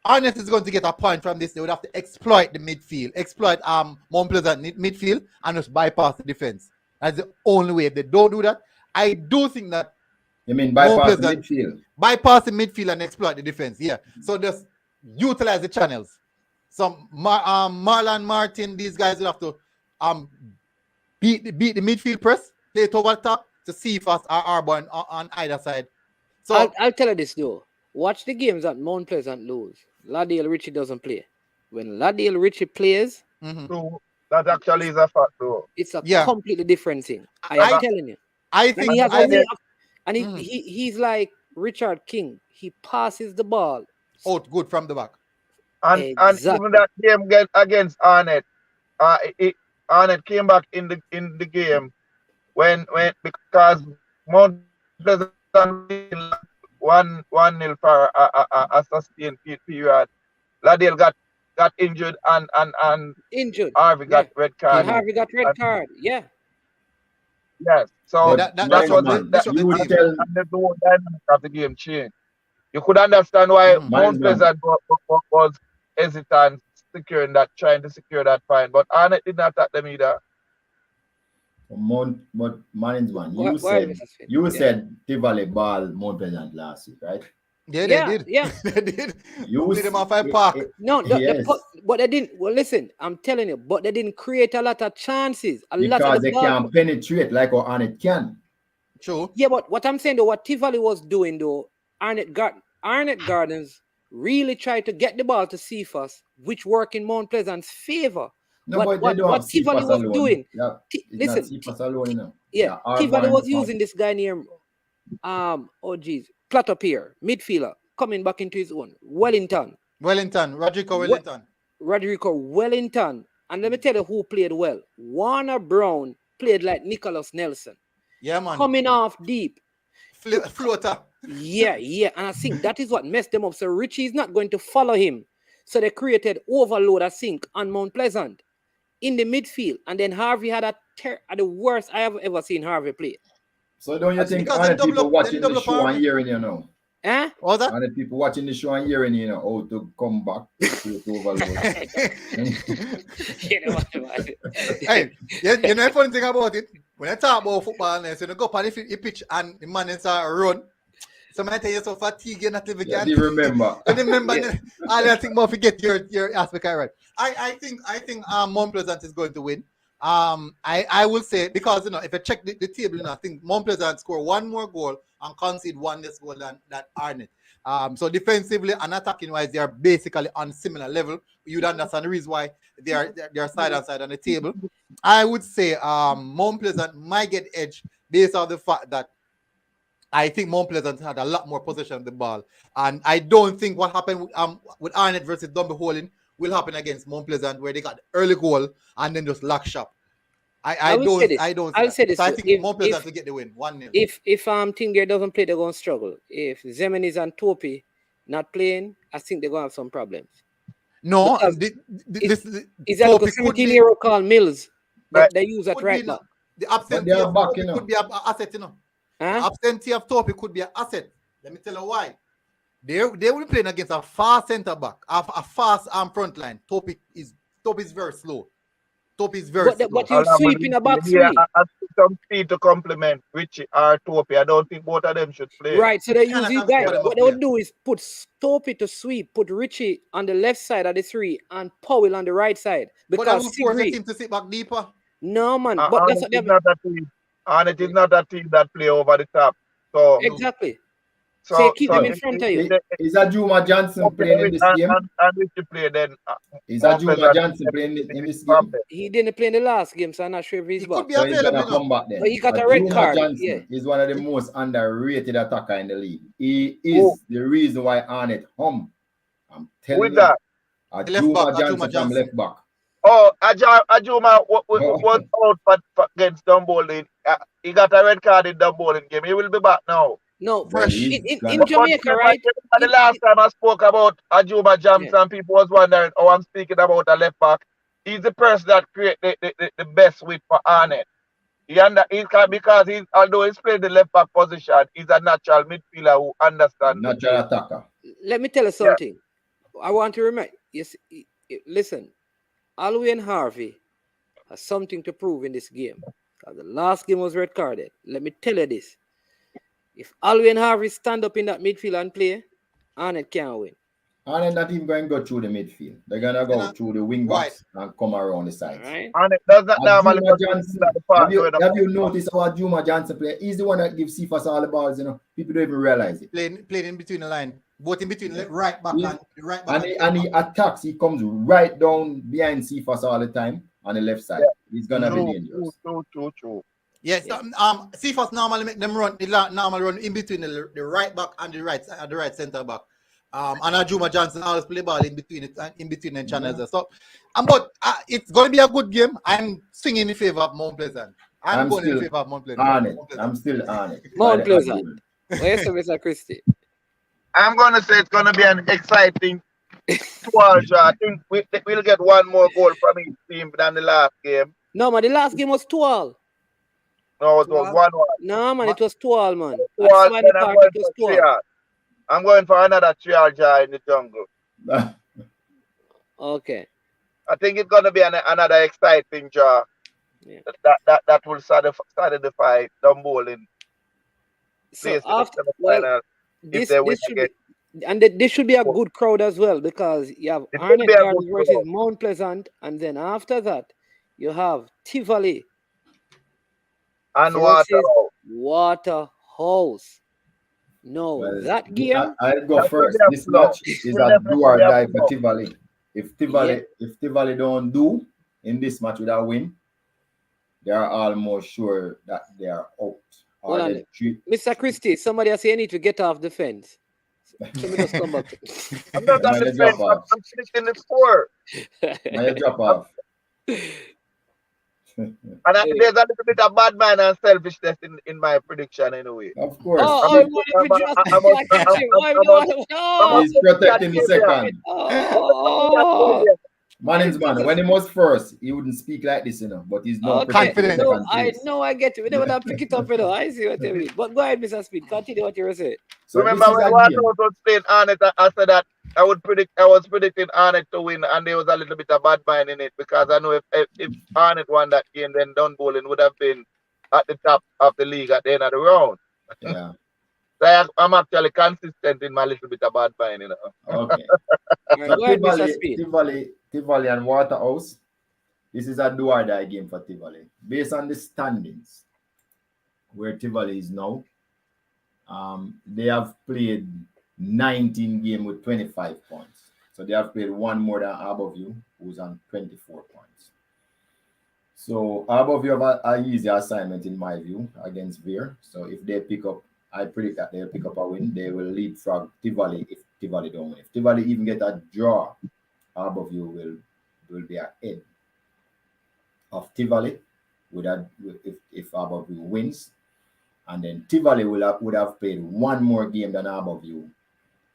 Arnett is going to get a point from this, they would have to exploit the midfield, exploit Mount Pleasant midfield and just bypass the defense. That's the only way. If they don't do that, I do think that. You mean bypass the midfield? Bypass the midfield and exploit the defense. Yeah. So just utilize the channels. Some Marlon Martin, these guys will have to beat the midfield press, play it over top to see if us are Arbor on either side. So I'll tell you this though. Watch the games that Mount Pleasant lose. Ladale Richie doesn't play. When Ladale Richie plays, so that actually is a fact though. It's a completely different thing. I'm telling you. I think he's like Richard King. He passes the ball out good from the back. And even that game against Arnett, Arnett came back in the game when because Mount Pleasant 1-0 for a sustained period. Ladale got injured and Harvey got red card. And Harvey got red card. Yeah. Yes. So that's what the whole dynamic of the game changed. You could understand why Mount Pleasant was hesitant trying to secure that point, but Arnett did not attack them either. But Martin's one, you said Tivoli ball Mount Pleasant last week, right? Yeah, they did. Yeah, they did. You beat them off a park. No, but they didn't. Well, listen, I'm telling you, but they didn't create a lot of chances. Because they can penetrate like how Arnett can. True. Yeah, but what I'm saying though, what Tivoli was doing though, Arnett Gardens really tried to get the ball to Cephas, which worked in Mount Pleasant's favor. No, what Tivoli was doing, listen, Tivoli was using this guy named Platopere, midfielder, coming back into his own. Rodrigo Wellington. And let me tell you who played well. Warner Brown played like Nicholas Nelson. Yeah, man. Coming off deep. Floater. Yeah. And I think that is what messed them up. So Richie is not going to follow him. So they created overload, I think, on Mount Pleasant in the midfield. And then Harvey had the worst I have ever seen Harvey play. So don't you think other people watching the show and hearing you know? What's that? Other people watching the show and hearing you know how to come back to overload. Hey, you know the funny thing about it? When I talk about football, so you go up on the pitch and the man inside run. Somebody tell you so fatigue you're not living again. You remember. I think more forget your aspect right. I think Mount Pleasant is going to win. I will say because if I check the table, I think Mount Pleasant score one more goal and concede one less goal than Arnett. So defensively and attacking wise, they are basically on similar level. You'd understand the reason why they are side and side on the table. I would say Mount Pleasant might get edge based on the fact that I think Mount Pleasant had a lot more possession of the ball, and I don't think what happened with Arnett versus Dunbeholin will happen against Mount Pleasant, where they got the early goal and then just lock shop. I'll say this. So I think Mount Pleasant will get the win 1-0. If Tingier doesn't play, they're going to struggle. If Zemeniz and Topi not playing, I think they're going to have some problems. No, is that a 17-year-old called Mills that they use at right back? The absentee of Topi could be an asset, Absentee of Topi could be an asset. Let me tell you why. They will be playing against a fast centre back, a fast front line. Topi is very slow. Topi is very slow. But you sweep in a back three. Yeah, I see some speed to complement Richie or Topi. I don't think both of them should play. Right, so they use Cannot these have guys. both of them What up they would there. do is put Topi to sweep, put Richie on the left side of the three, and Powell on the right side. But that Because would force the Sigri, team to sit back deeper. no man, but And that's what it they is not a team. And it is not a team that play over the top. So, exactly. So so, you keep so them in front of you. Is that Juma Johnson playing in this game? And Richie play then. Is that Juma Johnson playing in this game? He didn't play in the last game, so I'm not sure if he's He back. could be So he's available. gonna come back then. But he got But a red Juma card, Johnson yeah. is one of the most underrated attacker in the league. He is the reason why Arnett hum. I'm telling With you. that. Juma Johnson from left back. Oh, Ajuma was out against Dumbolin. He got a red card in Dumbolin game. He will be back now. No, Well, in Jamaica, right? The last time I spoke about Ajuma Johnson, people was wondering, oh, I'm speaking about a left back. He's the person that create the best width for Arnett. Because although he's playing the left back position, he's a natural midfielder who understands. Natural attacker. Let me tell you something. I want to remind you. Listen, Alwyn Harvey has something to prove in this game. Because the last game was red carded. Let me tell you this. If Alwyn Harvey stand up in that midfield and play, Arnett can't win. Arnett not even going to go through the midfield. They're going to go through the wing backs and come around the sides. Right. Arnett does not normally Juma Johnson, have you noticed how Juma Johnson play? He's the one that gives Cephas all the balls, you know. People don't even realize it. Playing in between the line. Both in between the right back and the right back. And he attacks. He comes right down behind Cephas all the time on the left side. He's going to be dangerous. True. Yes, Cephas normally make them run. They normally run in between the right back and the right centre back. And Ajuma Johnson always play ball in between the channels. So, but it's going to be a good game. I'm swinging in favor of Mount Pleasant. I'm going in favor of Mount Pleasant. I'm still on it. Mount Pleasant. Where's Mr. Christie? I'm going to say it's going to be an exciting 12 draw. I think we'll get one more goal from each team than the last game. No, man, the last game was 12. No, it was 1-1. No, man, it was 12, man. I'm going for another 3 draw in the jungle. Okay. I think it's going to be another exciting draw. Yeah. That will solidify Dumbolin. So after, this should be a good crowd as well, because you have Arnett Gardens versus Mount Pleasant, and then after that you have Tivoli and Waterhouse. No, that game. I'll go first. This match is a do or die for Tivoli. If Tivoli don't do in this match without win, they are almost sure that they are out. Mr. Christie, somebody has said you need to get off the fence. So me just come back. I'm not on the fence. I'm finishing the score. Now you drop off. And there's a little bit of bad man and selfishness in my prediction anyway. Of course. He's protecting the second. Man's man, when he was first, he wouldn't speak like this, you know, but he's not confident. I get it. We never pick it up, you know. I see what you mean. But go ahead, Mr. Speed. Continue what you were saying. So remember when Waterhouse was playing Arnett, I said that I was predicting Arnett to win, and there was a little bit of bad mind in it, because I know if Arnett won that game, then Dunbolin would have been at the top of the league at the end of the round. Yeah. So I'm actually consistent in my little bit of bad mind, you know. Okay. Tivoli and Waterhouse. This is a do or die game for Tivoli. Based on the standings, where Tivoli is now, they have played 19 games with 25 points. So they have played one more than Harborview, who's on 24 points. So Harborview have an easy assignment in my view against Veer. So if they pick up, I predict that they'll pick up a win. They will leapfrog Tivoli if Tivoli don't win. If Tivoli even get a draw, Harborview will be ahead of Tivoli if Harborview wins. And then Tivoli would have played one more game than Harborview,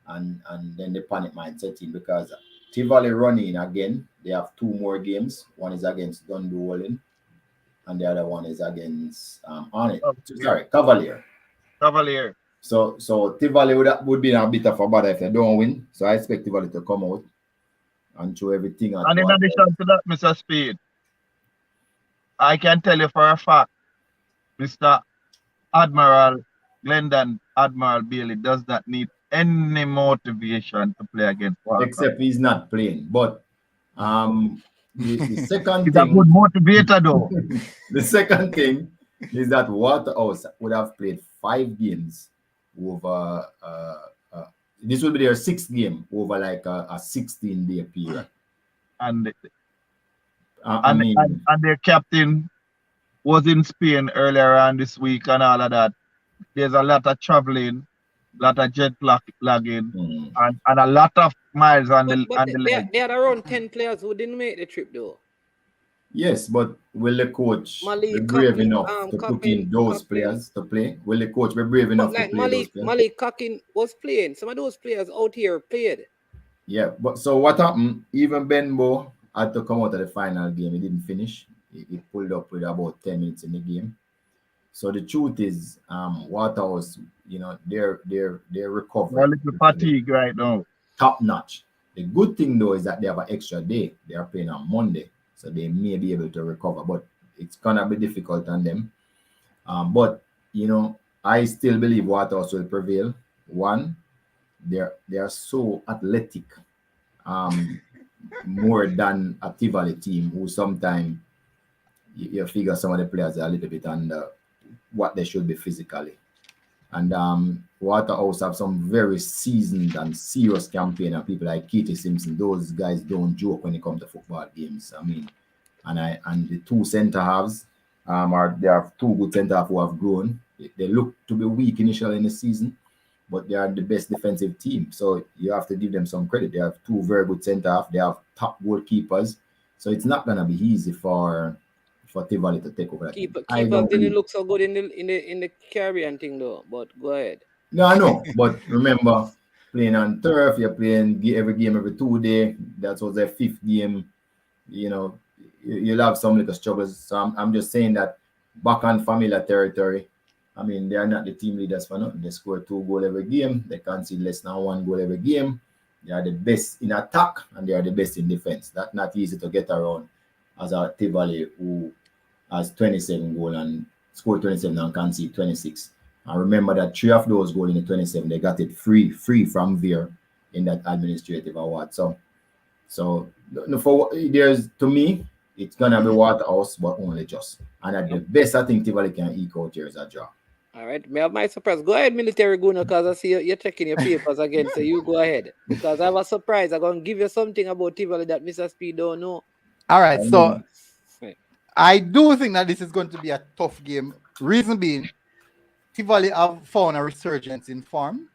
and then the panic might set in, because Tivoli running again. They have 2 more games. One is against Dunbolin, and the other one is against Cavalier. So Tivoli would be a bit of a bother if they don't win. So I expect Tivoli to come out and show everything. And in addition to that, Mr. Speed, I can tell you for a fact, Mr. Admiral Glendon Admiral Bailey does not need any motivation to play against Walker. Except he's not playing. But the second He's a thing, good motivator, though. the second thing is that Waterhouse would have played 5 games over. This will be their 6th game over like a 16-day period. And I and their captain was in Spain earlier on this week and all of that. There's a lot of traveling, a lot of jet lagging, and a lot of miles on the leg. They had around 10 players who didn't make the trip though. Yes, but will the coach be brave enough to put in those players to play? Will the coach be brave enough to play those players? Malik Kakin was playing. Some of those players out here played. Yeah, but so what happened? Even Benbow had to come out of the final game. He didn't finish. He pulled up with about 10 minutes in the game. So the truth is, Waterhouse, they're recovering. A little fatigue right now. Top notch. The good thing though is that they have an extra day. They are playing on Monday, so they may be able to recover. But it's gonna be difficult on them. But I still believe Waterhouse will prevail. One, they are so athletic, more than a Tivoli team who sometimes you figure some of the players are a little bit under what they should be physically. And Waterhouse have some very seasoned and serious campaign, and people like Keith Simpson. Those guys don't joke when it comes to football games. I mean, and the 2 center halves there are 2 good center halves who have grown. They look to be weak initially in the season, but they are the best defensive team. So you have to give them some credit. They have 2 very good center halves. They have top goalkeepers. So it's not gonna be easy for Tivoli to take over that. Keeper didn't look so good in the Caribbean thing though. But go ahead. No, I know. But remember, playing on turf, you're playing every game every 2 days. That was their 5th game. You'll have some little struggles. So I'm just saying that back on familiar territory. I mean, they are not the team leaders for nothing. They score 2 goals every game. They concede less than 1 goal every game. They are the best in attack and they are the best in defense. That's not easy to get around as a Tivoli who has 27 goals and scored 27 and concede 26. And remember that 3 of those goals in the 27, they got it free from Veer in that administrative award. So there's, to me, it's gonna be Waterhouse, but only just. And at the best, I think Tivoli can eke out here is a draw. All right, may I have my surprise? Go ahead, Military Guna, because I see you're checking your papers again. So you go ahead, because I have a surprise. I'm gonna give you something about Tivoli that Mr. Speed don't know. All right, so I do think that this is going to be a tough game. Reason being, Tivoli have found a resurgence in form,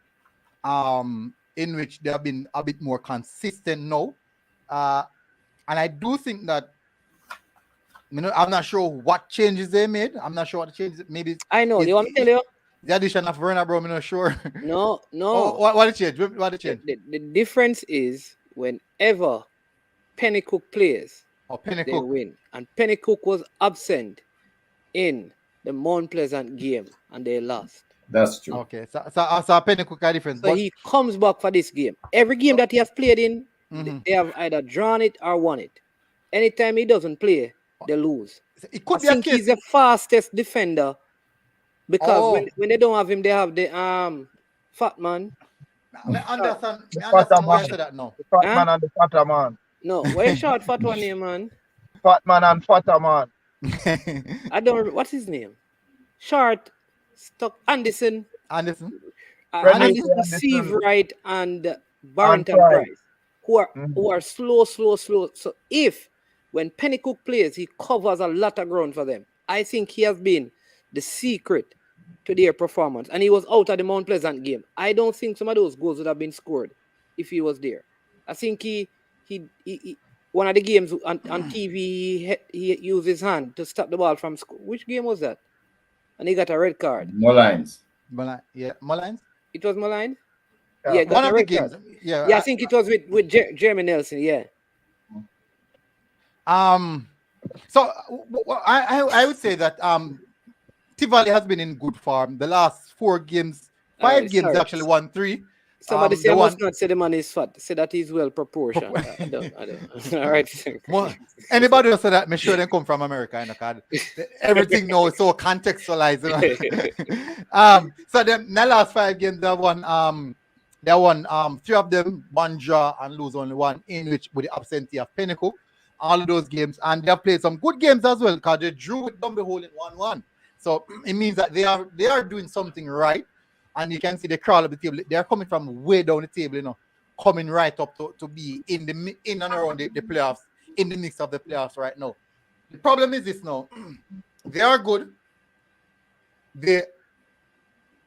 in which they have been a bit more consistent now. And I do think that, I'm not sure what changes they made. I'm not sure what changes. Maybe I know. You want me to tell you? The addition of Werner, bro, I'm not sure. No. Oh, what the change? What the change? The difference is whenever Pennycook plays, they win. And Pennycook was absent in the Mount Pleasant game, and they lost. That's true. Okay, so Pennycook a difference. So he comes back for this game. Every game that he has played in, they have either drawn it or won it. Anytime he doesn't play, they lose. It could I think he's the fastest defender because when they don't have him, they have the fat man. I understand why I said that now. The fat man and the fatter man. No, where's short fat one name, man? Fat man and fatter man. I don't. What's his name? Short, stuck Anderson. Anderson, Steve Wright, and Barrington Price, who are slow. So when Pennycook plays, he covers a lot of ground for them. I think he has been the secret to their performance, and he was out of the Mount Pleasant game. I don't think some of those goals would have been scored if he was there. I think he one of the games on TV, he used his hand to stop the ball from score. Which game was that? And he got a red card. Mullines. Mullines? It was Mullines? Yeah, one of the games. Yeah, I think it was with Jeremy Nelson, yeah. So I would say that Tivoli has been in good form. The last 4 games, 5 games actually won 3. Somebody say the I must one. not say the man is fat. Say that he's well proportioned. I don't. All right. Anybody who say that, make sure they come from America, you know, 'cause everything now is so contextualized. You know? So them the last 5 games they won 3 of them, 1 draw and lose only 1 in which with the absentee of Pinnacle. All of those games, and they have played some good games as well because they drew with Dumble in 1-1. So it means that they are doing something right. And you can see they crawl up the table. They're coming from way down the table, you know, coming right up to be in and around the playoffs, in the mix of the playoffs right now. The problem is this now. They are good.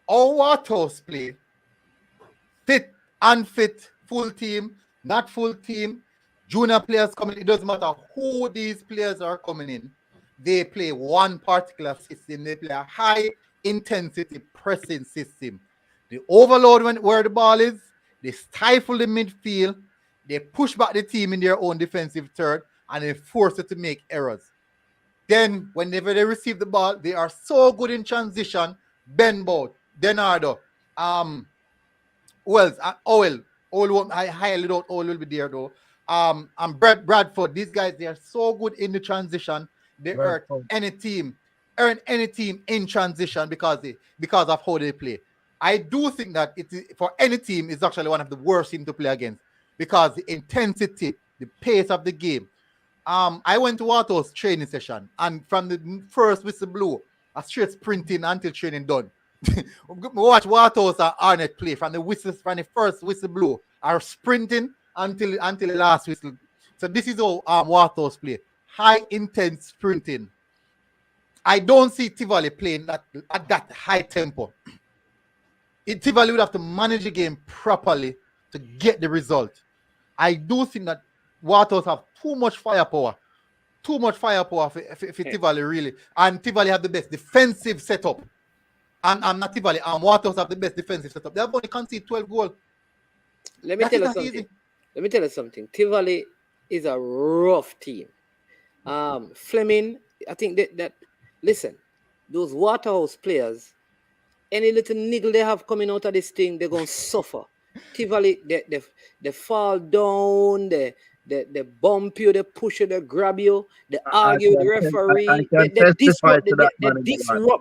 Our Waterhouse play, fit, unfit, full team, not full team, junior players coming. It doesn't matter who these players are coming in. They play one particular system. They play a high intensity pressing system. They overload where the ball is. They stifle the midfield. They push back the team in their own defensive third, and they force it to make errors. Then, whenever they receive the ball, they are so good in transition. Benbow, Denardo, Wells, Owl, I highly doubt Owl will be there though. And Bradford, these guys, they are so good in the transition. They earn any team in transition because of how they play. I do think that for any team is actually one of the worst teams to play against because the intensity, the pace of the game. I went to Waterhouse training session, and from the first whistle blew, I straight sprinting until training done. Watch Waterhouse and Arnett play from the first whistle blew, are sprinting until the last whistle. So this is how Waterhouse play. High intense sprinting. I don't see Tivoli playing at that high tempo. Tivoli would have to manage the game properly to get the result. I do think that Waterhouse have too much firepower for Tivoli really. And Tivoli have the best defensive setup. And not Tivoli, Waterhouse have the best defensive setup. They have only conceded 12 goals. Let me tell you something. Tivoli is a rough team. Fleming, I think that listen, those Waterhouse players, any little niggle they have coming out of this thing, they're gonna suffer. Tivoli, they fall down, they bump you, they push you, they grab you, they argue with the referee, they disrupt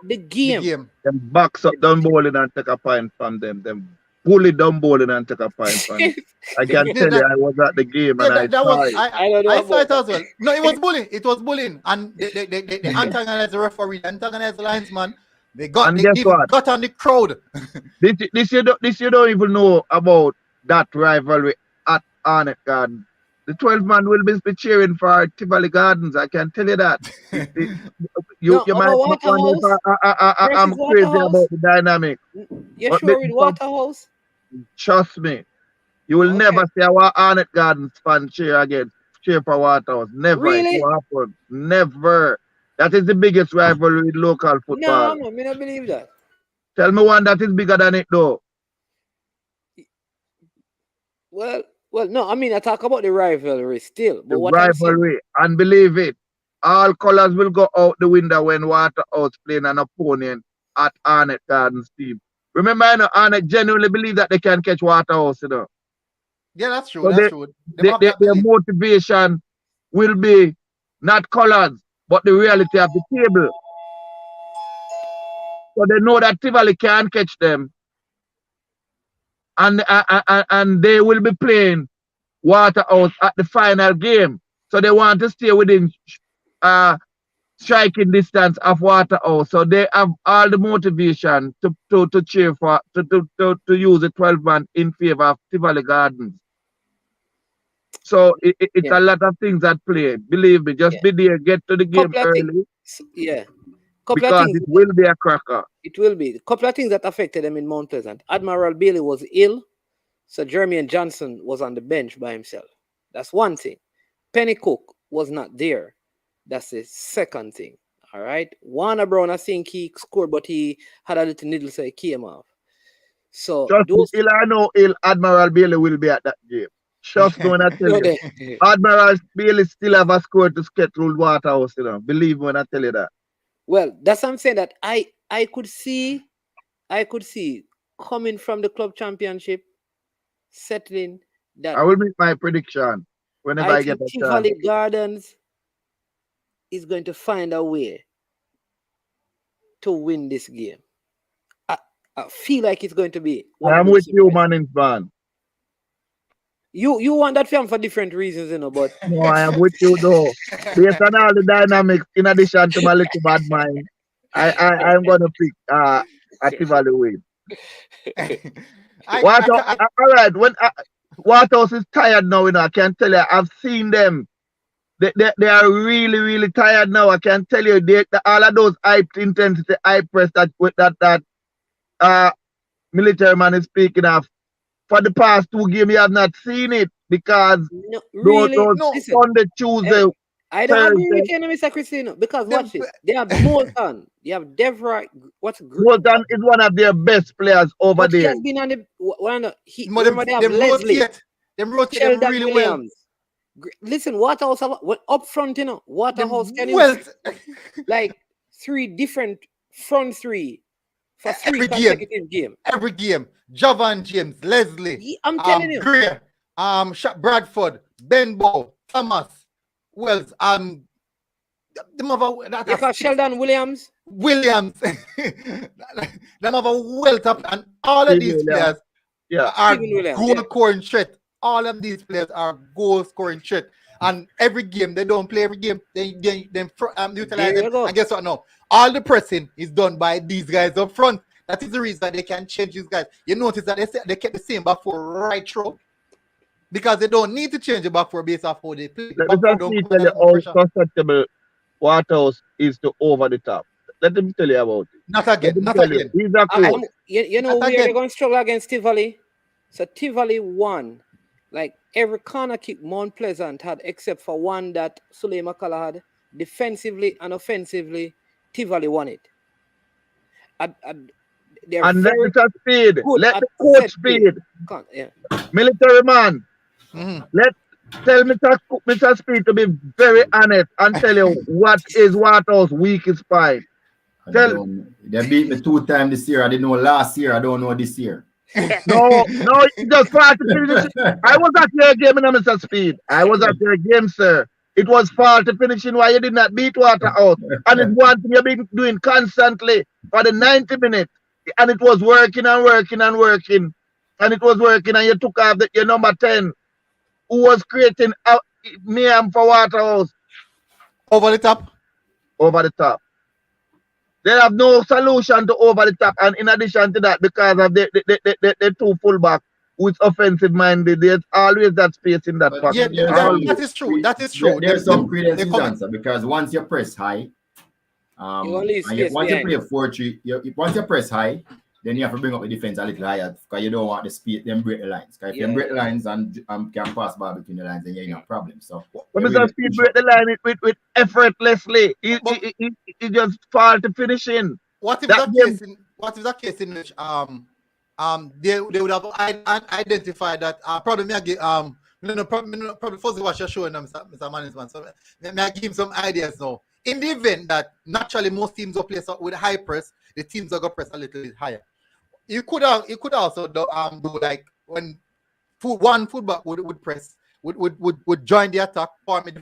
the game. Them box up down bowling and take a point from them. Them pull it down bowling and take a point from them. I can tell you, I was at the game and I saw it. I saw it as well. No, it was bullying. It was bullying. And they antagonized the referee, antagonized the linesman. They got on the crowd. This you don't even know about that rivalry at Arnett Garden. The 12 man will be cheering for Tivoli Gardens. I can tell you that. You might wonder if I'm crazy about the dynamic. You're sure with Waterhouse? Trust me. You will never see our Arnett Gardens fan cheer for Waterhouse. Never. Really? It will happen. Never. That is the biggest rivalry in local football. No, I don't believe that. Tell me one that is bigger than it though. Well, no, I mean, I talk about the rivalry still. But the rivalry, and believe it, all colors will go out the window when Waterhouse playing an opponent at Arnett Gardens team. Remember, Arnett genuinely believe that they can catch Waterhouse, you know. Yeah, that's true. So that's true. Their motivation will be not colors, but the reality of the table. So they know that Tivoli can catch them. And they will be playing Waterhouse at the final game. So they want to stay within striking distance of Waterhouse. So they have all the motivation to cheer for, to use the 12 man in favor of Tivoli Gardens. So it's a lot of things at play. Believe me, just be there, get to the game early. Because it will be a cracker. It will be. A couple of things that affected them in Mount Pleasant. Admiral Bailey was ill, so Jeremy Johnson was on the bench by himself. That's one thing. Penny Cook was not there. That's the second thing. All right. Warner Brown, I think he scored, but he had a little needle, so he came off. So I know Admiral Bailey will be at that game. Just when I tell you. Admiral Bailey still have a score to get through Waterhouse, you know. Believe me when I tell you that. Well, that's what I'm saying, that I could see coming from the club championship, settling that I will make my prediction whenever I get think a chance. Tivoli Gardens is going to find a way to win this game. I feel like it's going to be. I am with you, man, man. You want that film for different reasons, but no, I am with you though. Based on all the dynamics, in addition to my little bad mind, I'm gonna pick a Tivoli win. All right, when Waterhouse is tired now, I can tell you, I've seen them. They are really, really tired now. I can tell you, all of those high intensity, high press that military man is speaking of. For the past 2 games, you have not seen it because those Sunday, Tuesday. I don't agree with you, Mr. Christino, because watch it. They have Moulton. They have Devra. Moulton is one of their best players over there. He has been on the they have Leslie. Them rotate them really well. Listen, Waterhouse up front, Waterhouse can like 3 different front 3 for 3 consecutive games. Every game. Javan James, Leslie, I'm telling you. Greer, Bradford, Benbow, Thomas, Wells, Sheldon Williams. Them have a wealth up, and all of these players are goal scoring threat. All of these players are goal scoring threat. And every game, they don't play every game. They utilize them. And guess what now? All the pressing is done by these guys up front. That is the reason that they can change these guys. You notice that they kept the same back four right through because they don't need to change the back four based off how they play. Let me tell you how susceptible Waterhouse is to over the top. Let me tell you about it. Not again. These are cool. You know where they're going to struggle against Tivoli? So Tivoli won. Like every corner kick Mount Pleasant had except for one that Suley McCullough had. Defensively and offensively, Tivoli won it. And let the speed. Let the coach speed. Military man. Tell Mr. Speed to be very honest and tell you what is Waterhouse weakest point. They beat me 2 times this year. I didn't know last year. I don't know this year. No, it's just far to finish. I was at your game, Mr. Speed. I was at your game, sir. It was far to finishing why you did not beat Waterhouse. And it's one thing you've been doing constantly for the 90 minutes. And it was working and working and working. And it was working and you took off your number 10 who was creating mayhem for Waterhouse. Over the top? Over the top. They have no solution to over the top. And in addition to that, because of the 2 fullback who is offensive minded, there's always that space in that pocket. Yeah, that is true. That is true. There's some credence in answer because once you press high, once you play a 4-3, once you press high, then you have to bring up the defense a little higher because you don't want the speed, then break the lines. Because if you break the lines and can pass ball between the lines, then you're in a problem. So when Mr. Speed break the line with effortlessly, he just fall to finishing. What if that case in which they would have identified that probably probably first what you're showing them, Mr. Management. So may I give him some ideas now. In the event that naturally most teams will play with high press, the teams are gonna press a little bit higher. You could also do like when one fullback would press would join the attack, forming the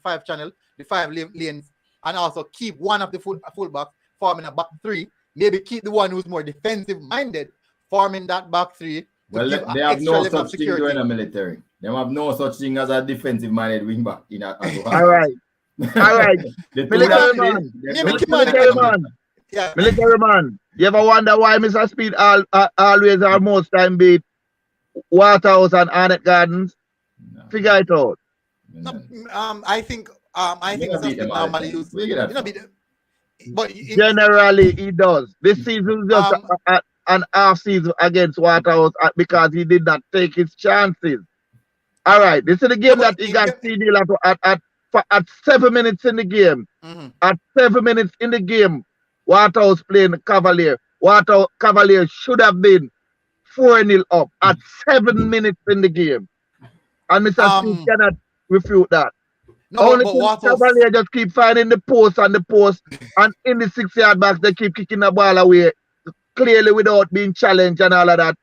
5 channel, the 5 lanes, and also keep one of the fullbacks forming a back 3. Maybe keep the one who's more defensive minded forming that back 3. Well, they have no such thing in the military. They have no such thing as a defensive minded wing back in a All right. Military man. Yeah. Military man. You ever wonder why Mr. Speed always or most time beat Waterhouse and Arnett Gardens? No. Figure it out. No, I think normally use. But generally he does. This season is just an half season against Waterhouse because he did not take his chances. All right, this is the game that he got CD at 7 minutes in the game. At 7 minutes in the game, Waterhouse playing Cavalier. Cavalier should have been 4-0 up at 7 minutes in the game. And Mr. Speed cannot refute that. No, only Cavalier just keep finding the post, and in the 6-yard box they keep kicking the ball away clearly without being challenged and all of that.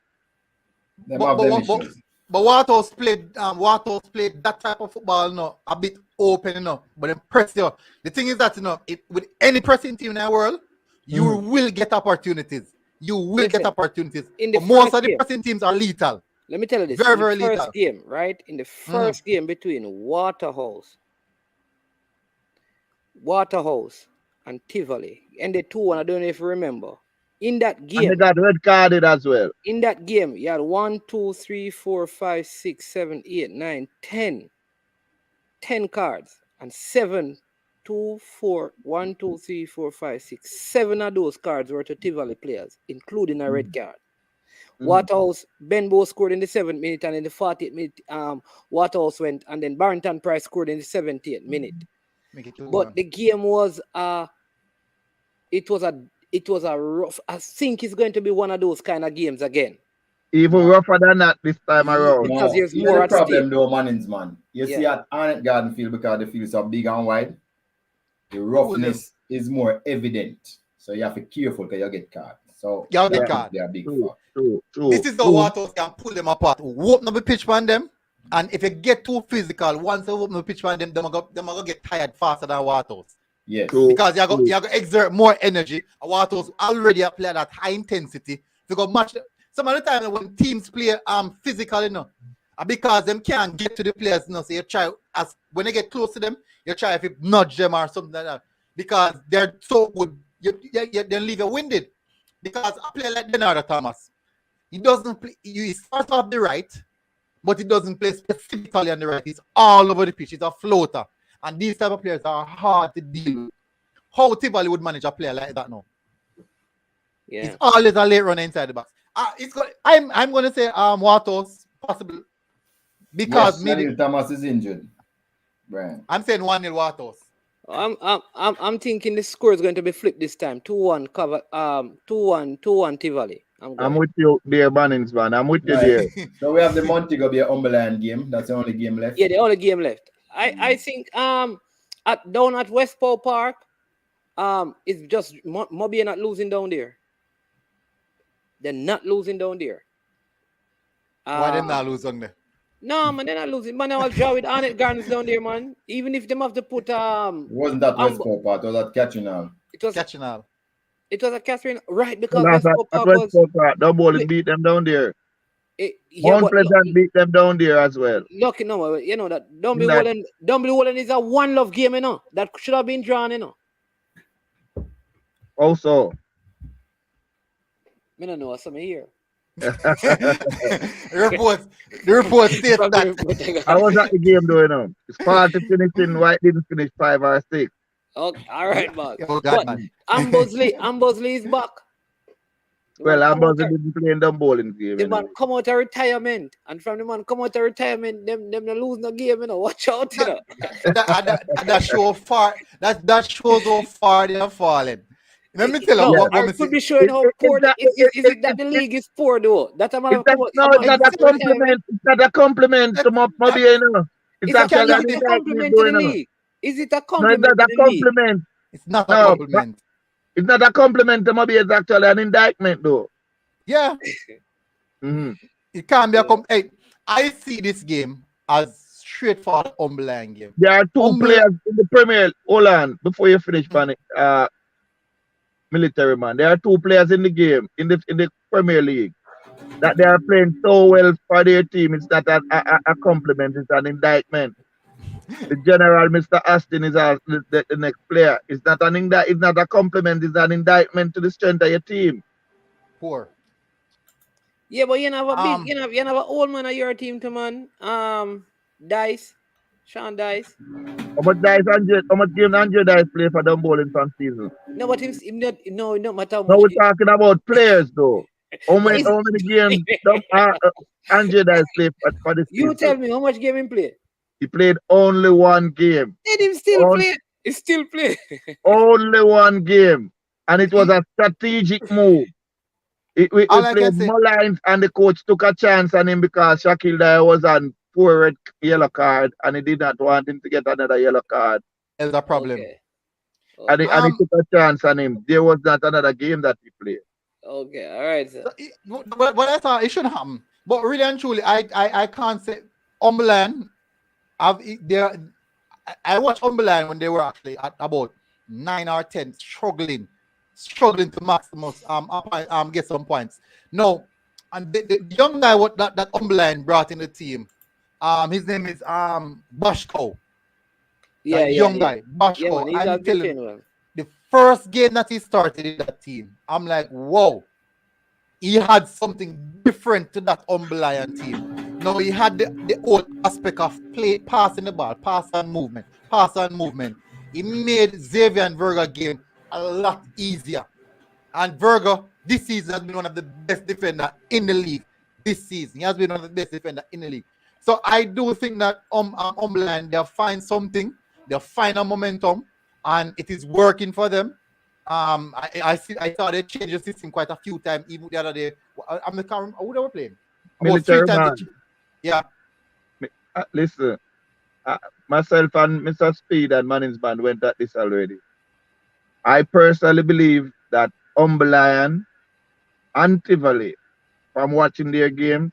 Them have them issues. But Waterhouse played that type of football, a bit open, but then press you. The thing is that with any pressing team in the world, you will get opportunities. You will get opportunities. But most of the pressing teams are lethal. Let me tell you this. Very, in the very first lethal. game, right? In the first game between Waterhouse and Tivoli, and the 2-1, I don't know if you remember. In that game, and they got red carded as well. In that game, you had 1, 2, 3, 4, 5, 6, 7, 8, 9, 10 cards, and 7, 2, 4, 1, 2, 3, 4, 5, 6, 7 of those cards were to Tivoli players, including a red card. Waterhouse, Benbow scored in the 7th minute, and in the 48th minute, Waterhouse went, and then Barrington Price scored in the 78th minute. But the game was it was a rough. I think it's going to be one of those kind of games again. Even rougher than that this time around. Because there's Here's more the at problem stake. though, Mannings, man. You see at Arnett Garden Field, because the field is so big and wide, the roughness is more evident. So you have to be careful because you get caught. So you get caught. They are big. True. This is the Waterhouse can pull them apart. Open up the pitch on them. And if you get too physical, once you open the pitch on them, they're going to get tired faster than Waterhouse. Yes. Because you're going to exert more energy. Waterhouse already play at high intensity. You go match. Some of the time when teams play physically, because them can't get to the players, so you try, when they get close to them, you try if you nudge them or something like that. Because they're so good, you leave you winded. Because a player like Denardo Thomas, he doesn't play, he starts off the right, but he doesn't play specifically on the right. He's all over the pitch. He's a floater. And these type of players are hard to deal with. How Tivoli would manage a player like that now? Yeah. It's always a late runner inside the box. I'm going to say Waterhouse, possible. Because maybe Thomas is injured. Brian. I'm saying 1-0 Waterhouse. I'm thinking the score is going to be flipped this time. 2-1 cover 2-1 Tivoli. I'm with you there, Bannings, man. I'm with you there. So we have the Montego Bay Umberland game. That's the only game left. Yeah, the only game left. I think down at Westport Park, it's just Moby not losing down there. They're not losing down there. Why them not losing there? No, man, they're not losing. Man, I was draw with Arnett Gardens down there, man. Even if them have to put wasn't that Westport Park? Was that Catchinall? It was Catchinall. It was a Catherine, right? Because Westport Park the ball beat them down there. Mount Pleasant beat them down there as well. Lucky, no, you know that Dumbly is a one love game, you know. That should have been drawn, you know. Also, I don't know what's here. The report states that. I was at the game though, you know. It's part to finishing, White didn't finish 5 or 6. Okay, all right, man. Oh, God, man. Ambosley is back. Well, Ambosley didn't play in the bowling game. The man come out of retirement, and from the man come out of retirement, them not lose no game, you know. Watch out, you know. that shows how far they are falling. Let me tell you I could be showing how poor is it that the league is poor though. That a man it's not a compliment. It's not a compliment to Moby, you know. It's actually a compliment to the league. Is it a compliment? No, it's not a compliment. It's not a compliment. It's not a compliment to Moby. It's actually an indictment, though. Yeah. It can't be a compliment. I see this game as straightforward Umberland game. There are two players in the Premier. Hold on, before you finish, Panic. Military man. There are two players in the game in the Premier League that they are playing so well for their team. It's not a compliment. It's an indictment. The general, Mr. Aston, is the next player. It's not a compliment. It's an indictment to the strength of your team. Poor. Yeah, but you have a big, you have an old man of your team, too, man. Sean Dice. How much game Andrew Dice play for them bowling from season? No, but him not matter. No, we're talking about players, though. How many games Andrew Dice play for this season? You tell me how much game he played. He played only one game. Did him still play? He still play. Only one game. And it was a strategic move. We played Mullines and the coach took a chance on him because Shaquille Dyer was on 4 red yellow card and he did not want him to get another yellow card. There's a problem. Okay. And he took a chance on him. There was not another game that he played. Okay, all right, sir. But I thought it shouldn't happen. But really and truly, I can't say Umberland. I watched Umberland when they were actually at about 9 or 10, struggling to maximus get some points. No, and the young guy what that Umberland brought in the team, his name is Bashko. Young guy, Bashko. Yeah, I'm telling you, the first game that he started in that team, I'm like, whoa. He had something different to that Umberland team. Now he had the old aspect of play, passing the ball, pass and movement. He made Xavier and Verga game a lot easier. And Verga this season has been one of the best defenders in the league. This season, he has been one of the best defenders in the league. So I do think that Umberland, they'll find something, they'll find a momentum, and it is working for them. I saw they changed the system quite a few times. Even the other day, I'm the current. Who they were playing? About 3 times. Yeah. Listen, myself and Mr. Speed and Manning's band went at this already. I personally believe that Umberland and Tivoli, from watching their game,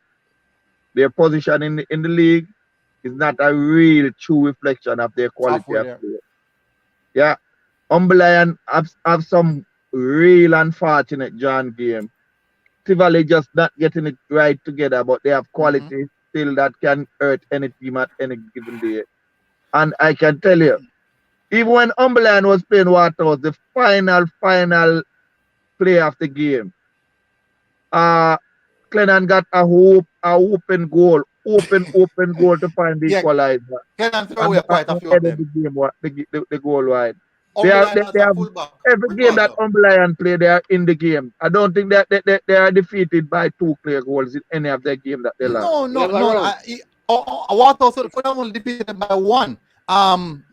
their position in the league is not a real true reflection of their quality of play. Yeah. Umberland have some real unfortunate John game. Tivoli just not getting it right together, but they have quality still that can hurt any team at any given day. And I can tell you, even when Umberland was playing Waterhouse, the final play of the game, Clennon got a open goal to find the equalizer. Clennon throw away quite a few of them. The goal wide. They have every game that Umberland play, they are in the game. I don't think that they are defeated by 2 clear goals in any of their game that they lost. No. Waterhouse was defeated by 1.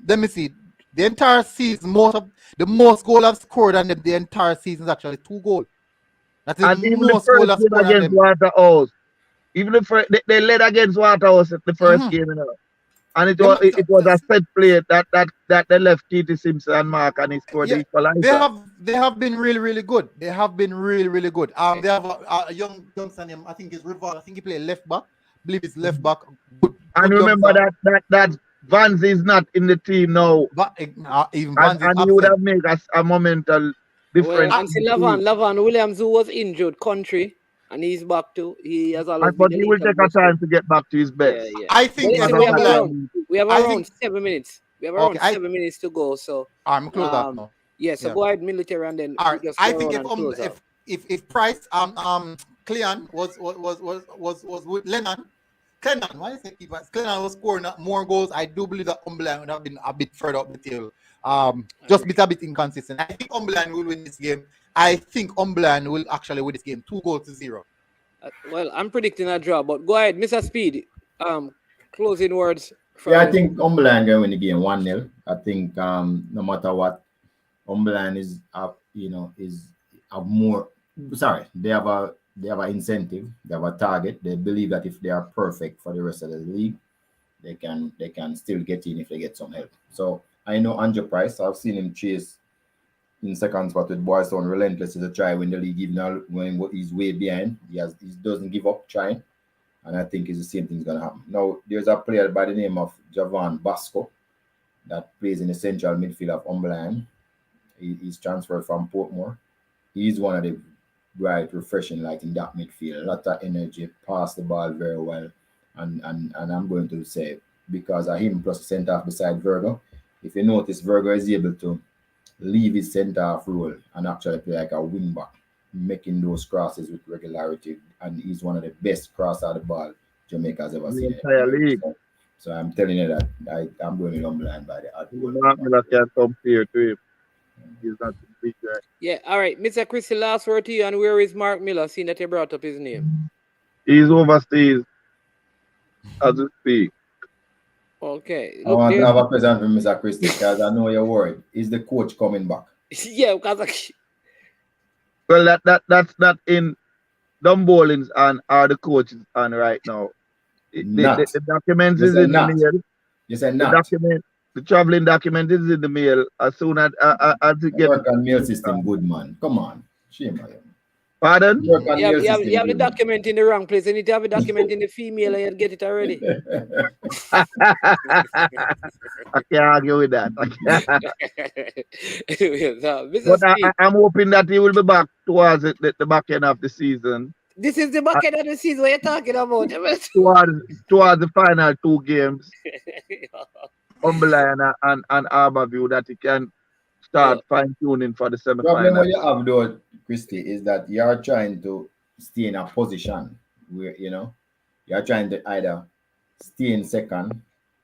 Let me see. The entire season, the most goal I've scored on the entire season is actually 2 goals. That's the most goal I've scored against Waterhouse. Even they led against Waterhouse at the first game, you know. And it was a set play that they left Keith Simpson and Mark, and he scored the equalizer. They have been really, really good. They have been really, really good. They have a young son named, I think it's Rival. I think he played left back. I believe it's left back. Good remember that Vance is not in the team now. Even Vance and he would have made a monumental difference. Well, Lavan Williams, who was injured, country. And he's back to. He has always. But he will take a time to get back to his best. Yeah. I think we have around 7 minutes. We have around 7 minutes to go. So I'm close up now. Yeah. So go ahead, military, and then. I think if Price Cleon was with Lennon. Clennon, why is it Clennon was scoring more goals? I do believe that Umberland would have been a bit further up the table. Just a bit inconsistent. I think Umberland will win this game. I think Umberland will actually win this game 2-0. Well, I'm predicting a draw, but go ahead, Mr. Speed. Closing words. I think Umberland going to win the game 1-0. I think no matter what, Umberland is they have an incentive, they have a target. They believe that if they are perfect for the rest of the league, they can still get in if they get some help. So I know Andrew Price. I've seen him chase in second spot with Boys Town relentless to try win the league, even when he's way behind. He doesn't give up trying, and I think it's the same thing's gonna happen. Now there's a player by the name of Javan Basco that plays in the central midfield of Umberland. He's transferred from Portmore. He's one of the bright, refreshing light in that midfield. A lot of energy, pass the ball very well, and I'm going to say because of him plus the centre half beside Virgo. If you notice, Virgo is able to leave his centre half role and actually play like a wing back, making those crosses with regularity. And he's one of the best cross out of the ball Jamaica's ever seen. So I'm telling you that I'm going to Umberland by the Mark Miller can come here to him. He's not a big guy. Yeah, all right. Mr. Christie, last word to you. And where is Mark Miller? Seeing that you brought up his name. He's overseas as we speak. I Okay. want to have a present from Mr. Christie because I know you're worried. Is the coach coming back? Yeah, because well, that's not in Dumb Bowlings and are the coaches on right now. The document is in the mail. You said not. The traveling document is in the mail as soon as it gets. Work on mail system, good man. Come on, shame on you. Pardon? Jerk and You have, nail you have, system you have the game. document in the wrong place. You need to have a document in the female and you get it already. I can't argue with that. So, Mr. But Speed, I'm hoping that he will be back towards the back end of the season. this is the bucket of the season what you're talking about. Towards the final 2 games, Umberland and Harborview, that he can start fine-tuning for the Problem semi-final. what you have though, Christy, is that you are trying to stay in a position where you're trying to either stay in second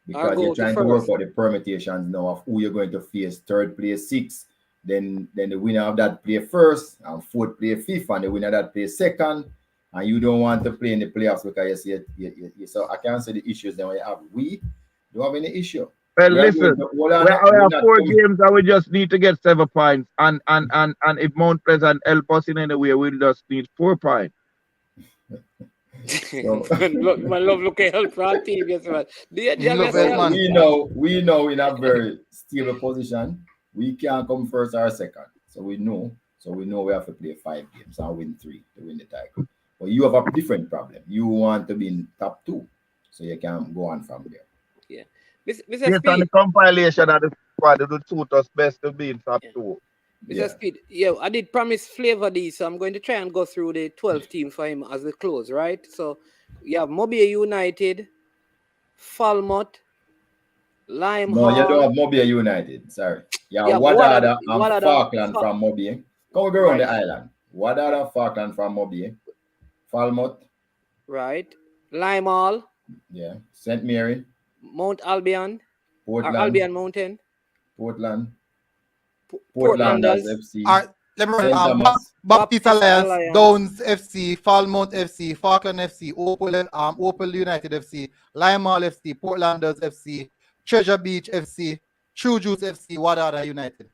because go you're to trying to work first. out the permutations now of who you're going to face. Third place 6, then the winner of that play first, and fourth play 5th, and the winner of that play second. And you don't want to play in the playoffs because you so I can't say the issues that we have. We don't have any issue. Well, We are listen, going to- we have 4 games and we just need to get 7 points. And if Mount Pleasant help us in any way, we'll just need 4 points. My love look at help for our team. Yes, man. We know in a very stable position. We can't come first or second. So we know we have to play 5 games and win 3 to win the title. But you have a different problem. You want to be in top 2. So you can go on from there. Yeah. Based on the compilation of the squad, it would suit us best to be in top 2. Mr. Speed, I did promise Flavor these, so I'm going to try and go through the 12 team for him as the close, right? So you have Mobile United, Falmouth, Lime No, Hall. you don't have Mobile United. Sorry. You have Wadada and Falkland from Mobile. Come go around the island. Wadada, Falkland from Mobile. Falmouth. Right. Lime Hall. Yeah. St. Mary. Mount Albion. Portland. Albion Mountain. Portlanders FC. Let me run Baptist Alliance, Downs FC, Falmouth FC, Falkland FC, Opal United FC, Lime Hall FC, Portlanders FC, Treasure Beach FC, True Juice FC, Wadada United.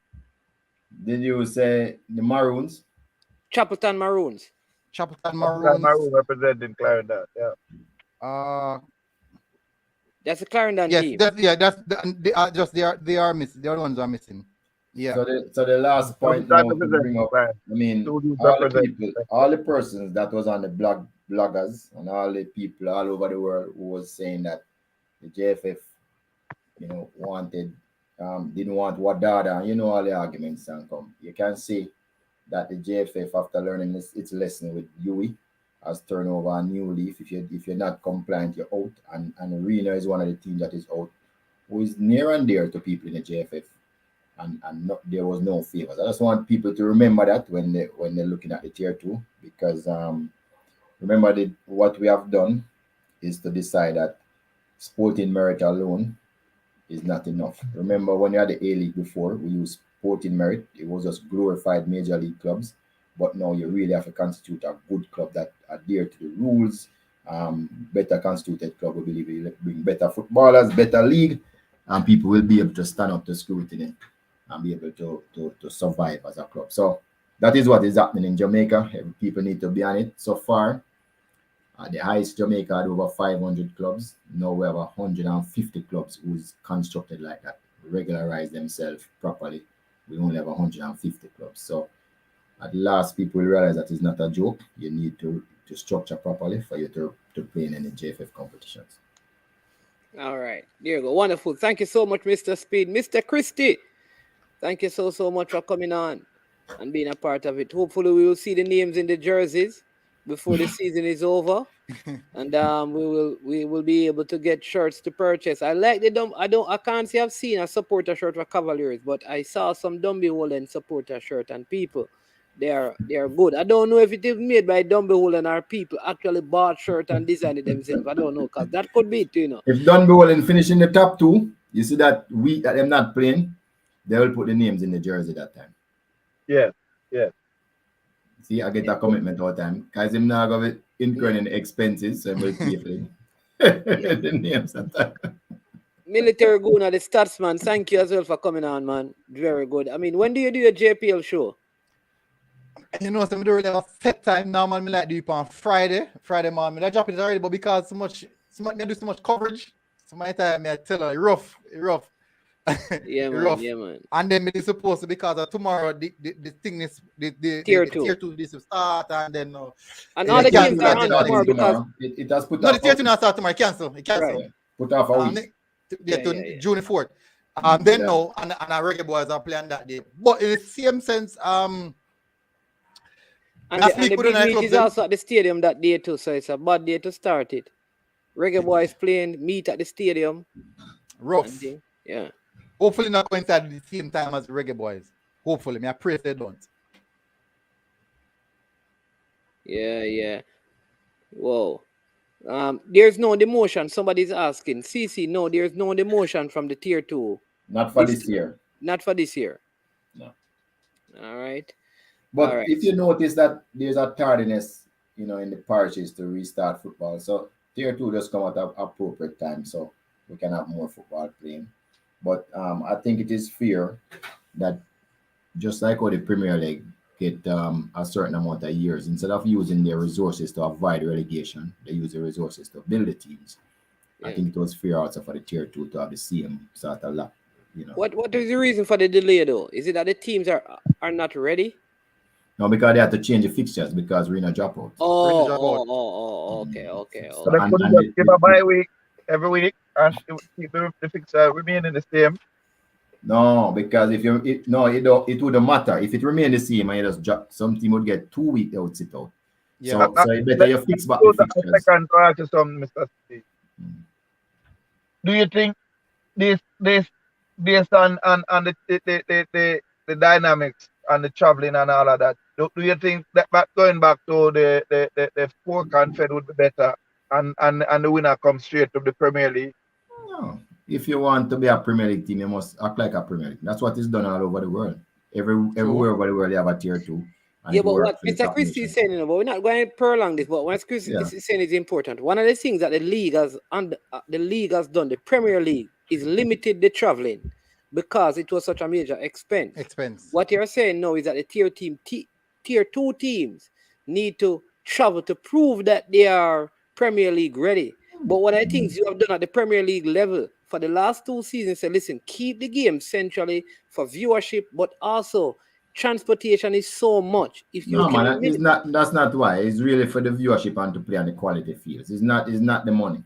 Did you say the Maroons? Chapelton Maroons. Chapelton Maroons. Maroon representing Clarendon, yeah. That's the Clarendon team. They are missing. The other ones are missing. Yeah. So the last point now to bring up, I mean, all the persons that was on the bloggers and all the people all over the world who was saying that the JFF, didn't want Wadada, all the arguments and come. You can see that the JFF, after learning its lesson with Irie, has turned over a new leaf. If you're not compliant, you're out. And Arena is one of the teams that is out, who is near and dear to people in the JFF. And there was no favors. I just want people to remember that when they're looking at the tier 2, because remember what we have done is to decide that sporting merit alone is not enough. Remember when you had the A-League before, we used sporting merit. It was just glorified major league clubs. But now you really have to constitute a good club that adhere to the rules. Better constituted club, we believe, will bring better footballers, better league, and people will be able to stand up to scrutiny and be able to survive as a club. So that is what is happening in Jamaica. People need to be on it. So far, the highest Jamaica had over 500 clubs. Now we have 150 clubs who's constructed like that, regularize themselves properly. We only have 150 clubs. So at last, people will realize that it's not a joke. You need to structure properly for you to play in any JFF competitions. All right. There you go. Wonderful. Thank you so much, Mr. Speed. Mr. Christie, thank you so much for coming on and being a part of it. Hopefully, we will see the names in the jerseys before the season is over. And we will be able to get shirts to purchase. I like I can't say I've seen a supporter shirt for Cavaliers, but I saw some Dumby Holland supporter shirt, and people, they are good. I don't know if it is made by Dumby Holland or people actually bought shirt and designed it themselves. I don't know, because that could be it, If Dumby Holland finish in the top 2, you see that that them not playing, they will put the names in the jersey that time. Yeah. See, I get that commitment all the time. Because I'm not going to incur any expenses, so I'm going to pay for the names at that time. Military Guna, the Statsman, thank you as well for coming on, man. Very good. I mean, when do you do your JPL show? So I don't really have a set time now, man. I like do it on Friday morning. I drop it already, but because I do so much coverage, so my time I tell you, rough. Yeah, man. Rough. Yeah, man. And then it is supposed to, because of tomorrow the thing is the Tier tier 2. 2 this will start, and then And Yeah, all the tier games two are not on starting tomorrow because tomorrow. It has put no, the off tier a 2 week. not start tomorrow. It cancel. right. Put off a week. To June 4th. Then Yeah. no, and our reggae boys are playing that day. But in the same sense, And I the speak with big the night meet clubs is them. also at the stadium that day too, so it's a bad day to start it. Reggae boys playing meet at the stadium. Rough. And then, yeah. Hopefully not coincide at the same time as the reggae boys. Hopefully, I pray they don't. Yeah. Whoa. There's no demotion. Somebody's asking. CC, no, there's no demotion from the tier 2. Not for this year. Not for this year. No. All right. But All right. if you notice that there's a tardiness, in the parishes to restart football. So tier 2 just come at an appropriate time, so we can have more football playing. But I think it is fair that just like how the Premier League get a certain amount of years, instead of using their resources to avoid relegation, they use the resources to build the teams. Yeah. I think it was fair also for the tier 2 to have the same sort of luck. What is the reason for the delay though? Is it that the teams are not ready? No, because they had to change the fixtures because we're in a dropout. Okay. So they couldn't just give a bye week every week and keep the fixture remaining the same. No, because if it wouldn't matter if it remained the same and you just drop, some team would get 2 weeks they would sit out. Yeah. So it better you fix back the fixtures. Second to ask you something, Mr. Steve. Do you think this based on the dynamics and the traveling and all of that, do you think that going back to the four confed would be better and the winner comes straight to the Premier League? No. If you want to be a Premier League team, you must act like a Premier League. That's what is done all over the world. Everywhere over the world, they have a tier 2. Yeah, but what Mr. Christie is saying, but we're not going to prolong this. But what Christie is saying is important. One of the things that the league has done, the Premier League, is limited the traveling because it was such a major expense. What you're saying now is that the tier 2 teams need to travel to prove that they are Premier League ready. But one of the things you have done at the Premier League level for the last 2 seasons, say, listen, keep the game centrally for viewership, but also transportation is so much. If you that's not why. It's really for the viewership and to play on the quality fields. It's not the money.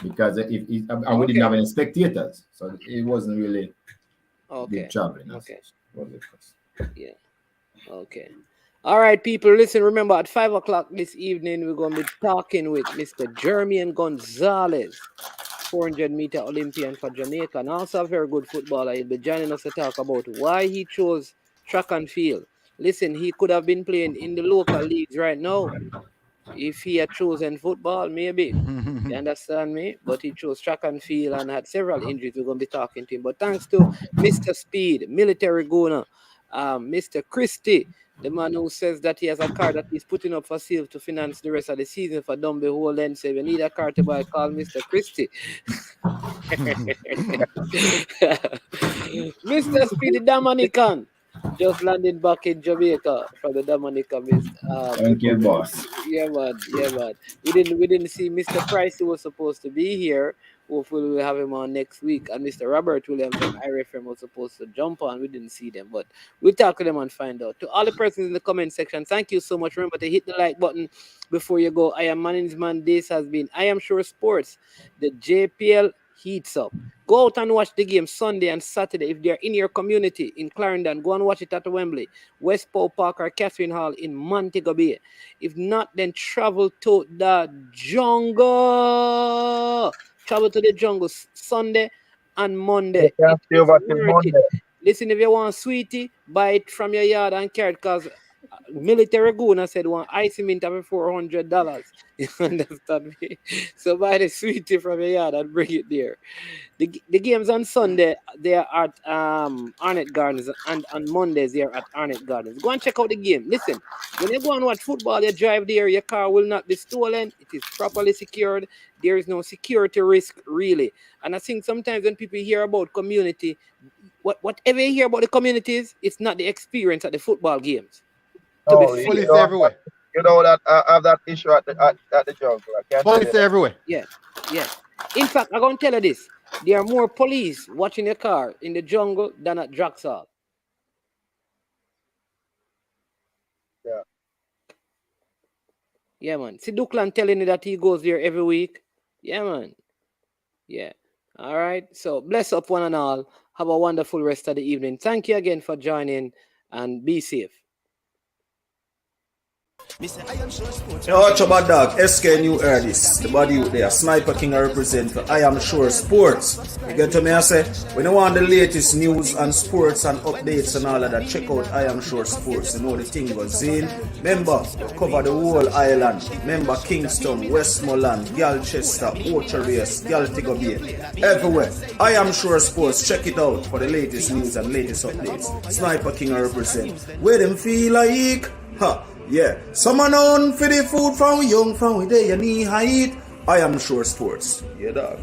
Because we didn't have any spectators, so it wasn't really big traveling. Yeah. Okay. All right, people, listen, remember at 5 o'clock this evening, we're going to be talking with Mr. Jermaine Gonzalez, 400-meter Olympian for Jamaica, and also a very good footballer. He'll be joining us to talk about why he chose track and field. Listen, he could have been playing in the local leagues right now. If he had chosen football, maybe. You understand me? But he chose track and field and had several injuries. We're going to be talking to him. But thanks to Mr. Speed, military gunner, Mr. Christie, the man who says that he has a car that he's putting up for sale to finance the rest of the season for Dumby Holden. So if you need a car to buy, call Mr. Christie. Mr. Speedy Dominican just landed back in Jamaica from the Dominica. Thank you, boss. Yeah, man. We didn't see Mr. Price, who was supposed to be here. Hopefully we'll have him on next week. And Mr. Robert Williams from Irie was supposed to jump on. We didn't see them, but we'll talk to them and find out. To all the persons in the comment section, thank you so much. Remember to hit the like button before you go. I am management. This has been I Am Sure Sports. The JPL heats up. Go out and watch the game Sunday and Saturday. If they're in your community in Clarendon, go and watch it at Wembley, West Paul Park or Catherine Hall in Montego Bay. If not, then travel to the jungle. Travel to the jungle Sunday and Monday. Listen, if you want sweetie, buy it from your yard and carry it, because military gunner said one ice mint of $400. You understand me? So buy the sweetie from your yard and bring it there. The games on Sunday, they are at Arnett Gardens, and on Mondays they are at Arnett Gardens. Go and check out the game. Listen, when you go and watch football, you drive there, your car will not be stolen. It is properly secured. There is no security risk, really. And I think sometimes when people hear about community, whatever you hear about the communities, it's not the experience at the football games. Police everywhere. You know that I have that issue at the jungle. Police everywhere. Yeah. In fact, I'm going to tell you this. There are more police watching your car in the jungle than at Draxall. Yeah. Yeah, man. See Duclan telling me that he goes there every week. Yeah, man. Yeah. All right. So bless up one and all. Have a wonderful rest of the evening. Thank you again for joining and be safe. Yo, watch about dog, SK New Erdis, the body out there, Sniper King I represent for I Am Sure Sports. You get to me, I say, when you want the latest news and sports and updates and all of that, check out I Am Sure Sports. You know the thing goes in. Remember, we cover the whole island. Remember Kingston, Westmoreland, Galchester, Ocherase, Galtigo Bay, everywhere. I Am Sure Sports, check it out for the latest news and latest updates. Sniper King I represent. Where them feel like? Ha! Yeah, someone on for the food from young, from where they knee height. I Am Sure Sports. Yeah, dog.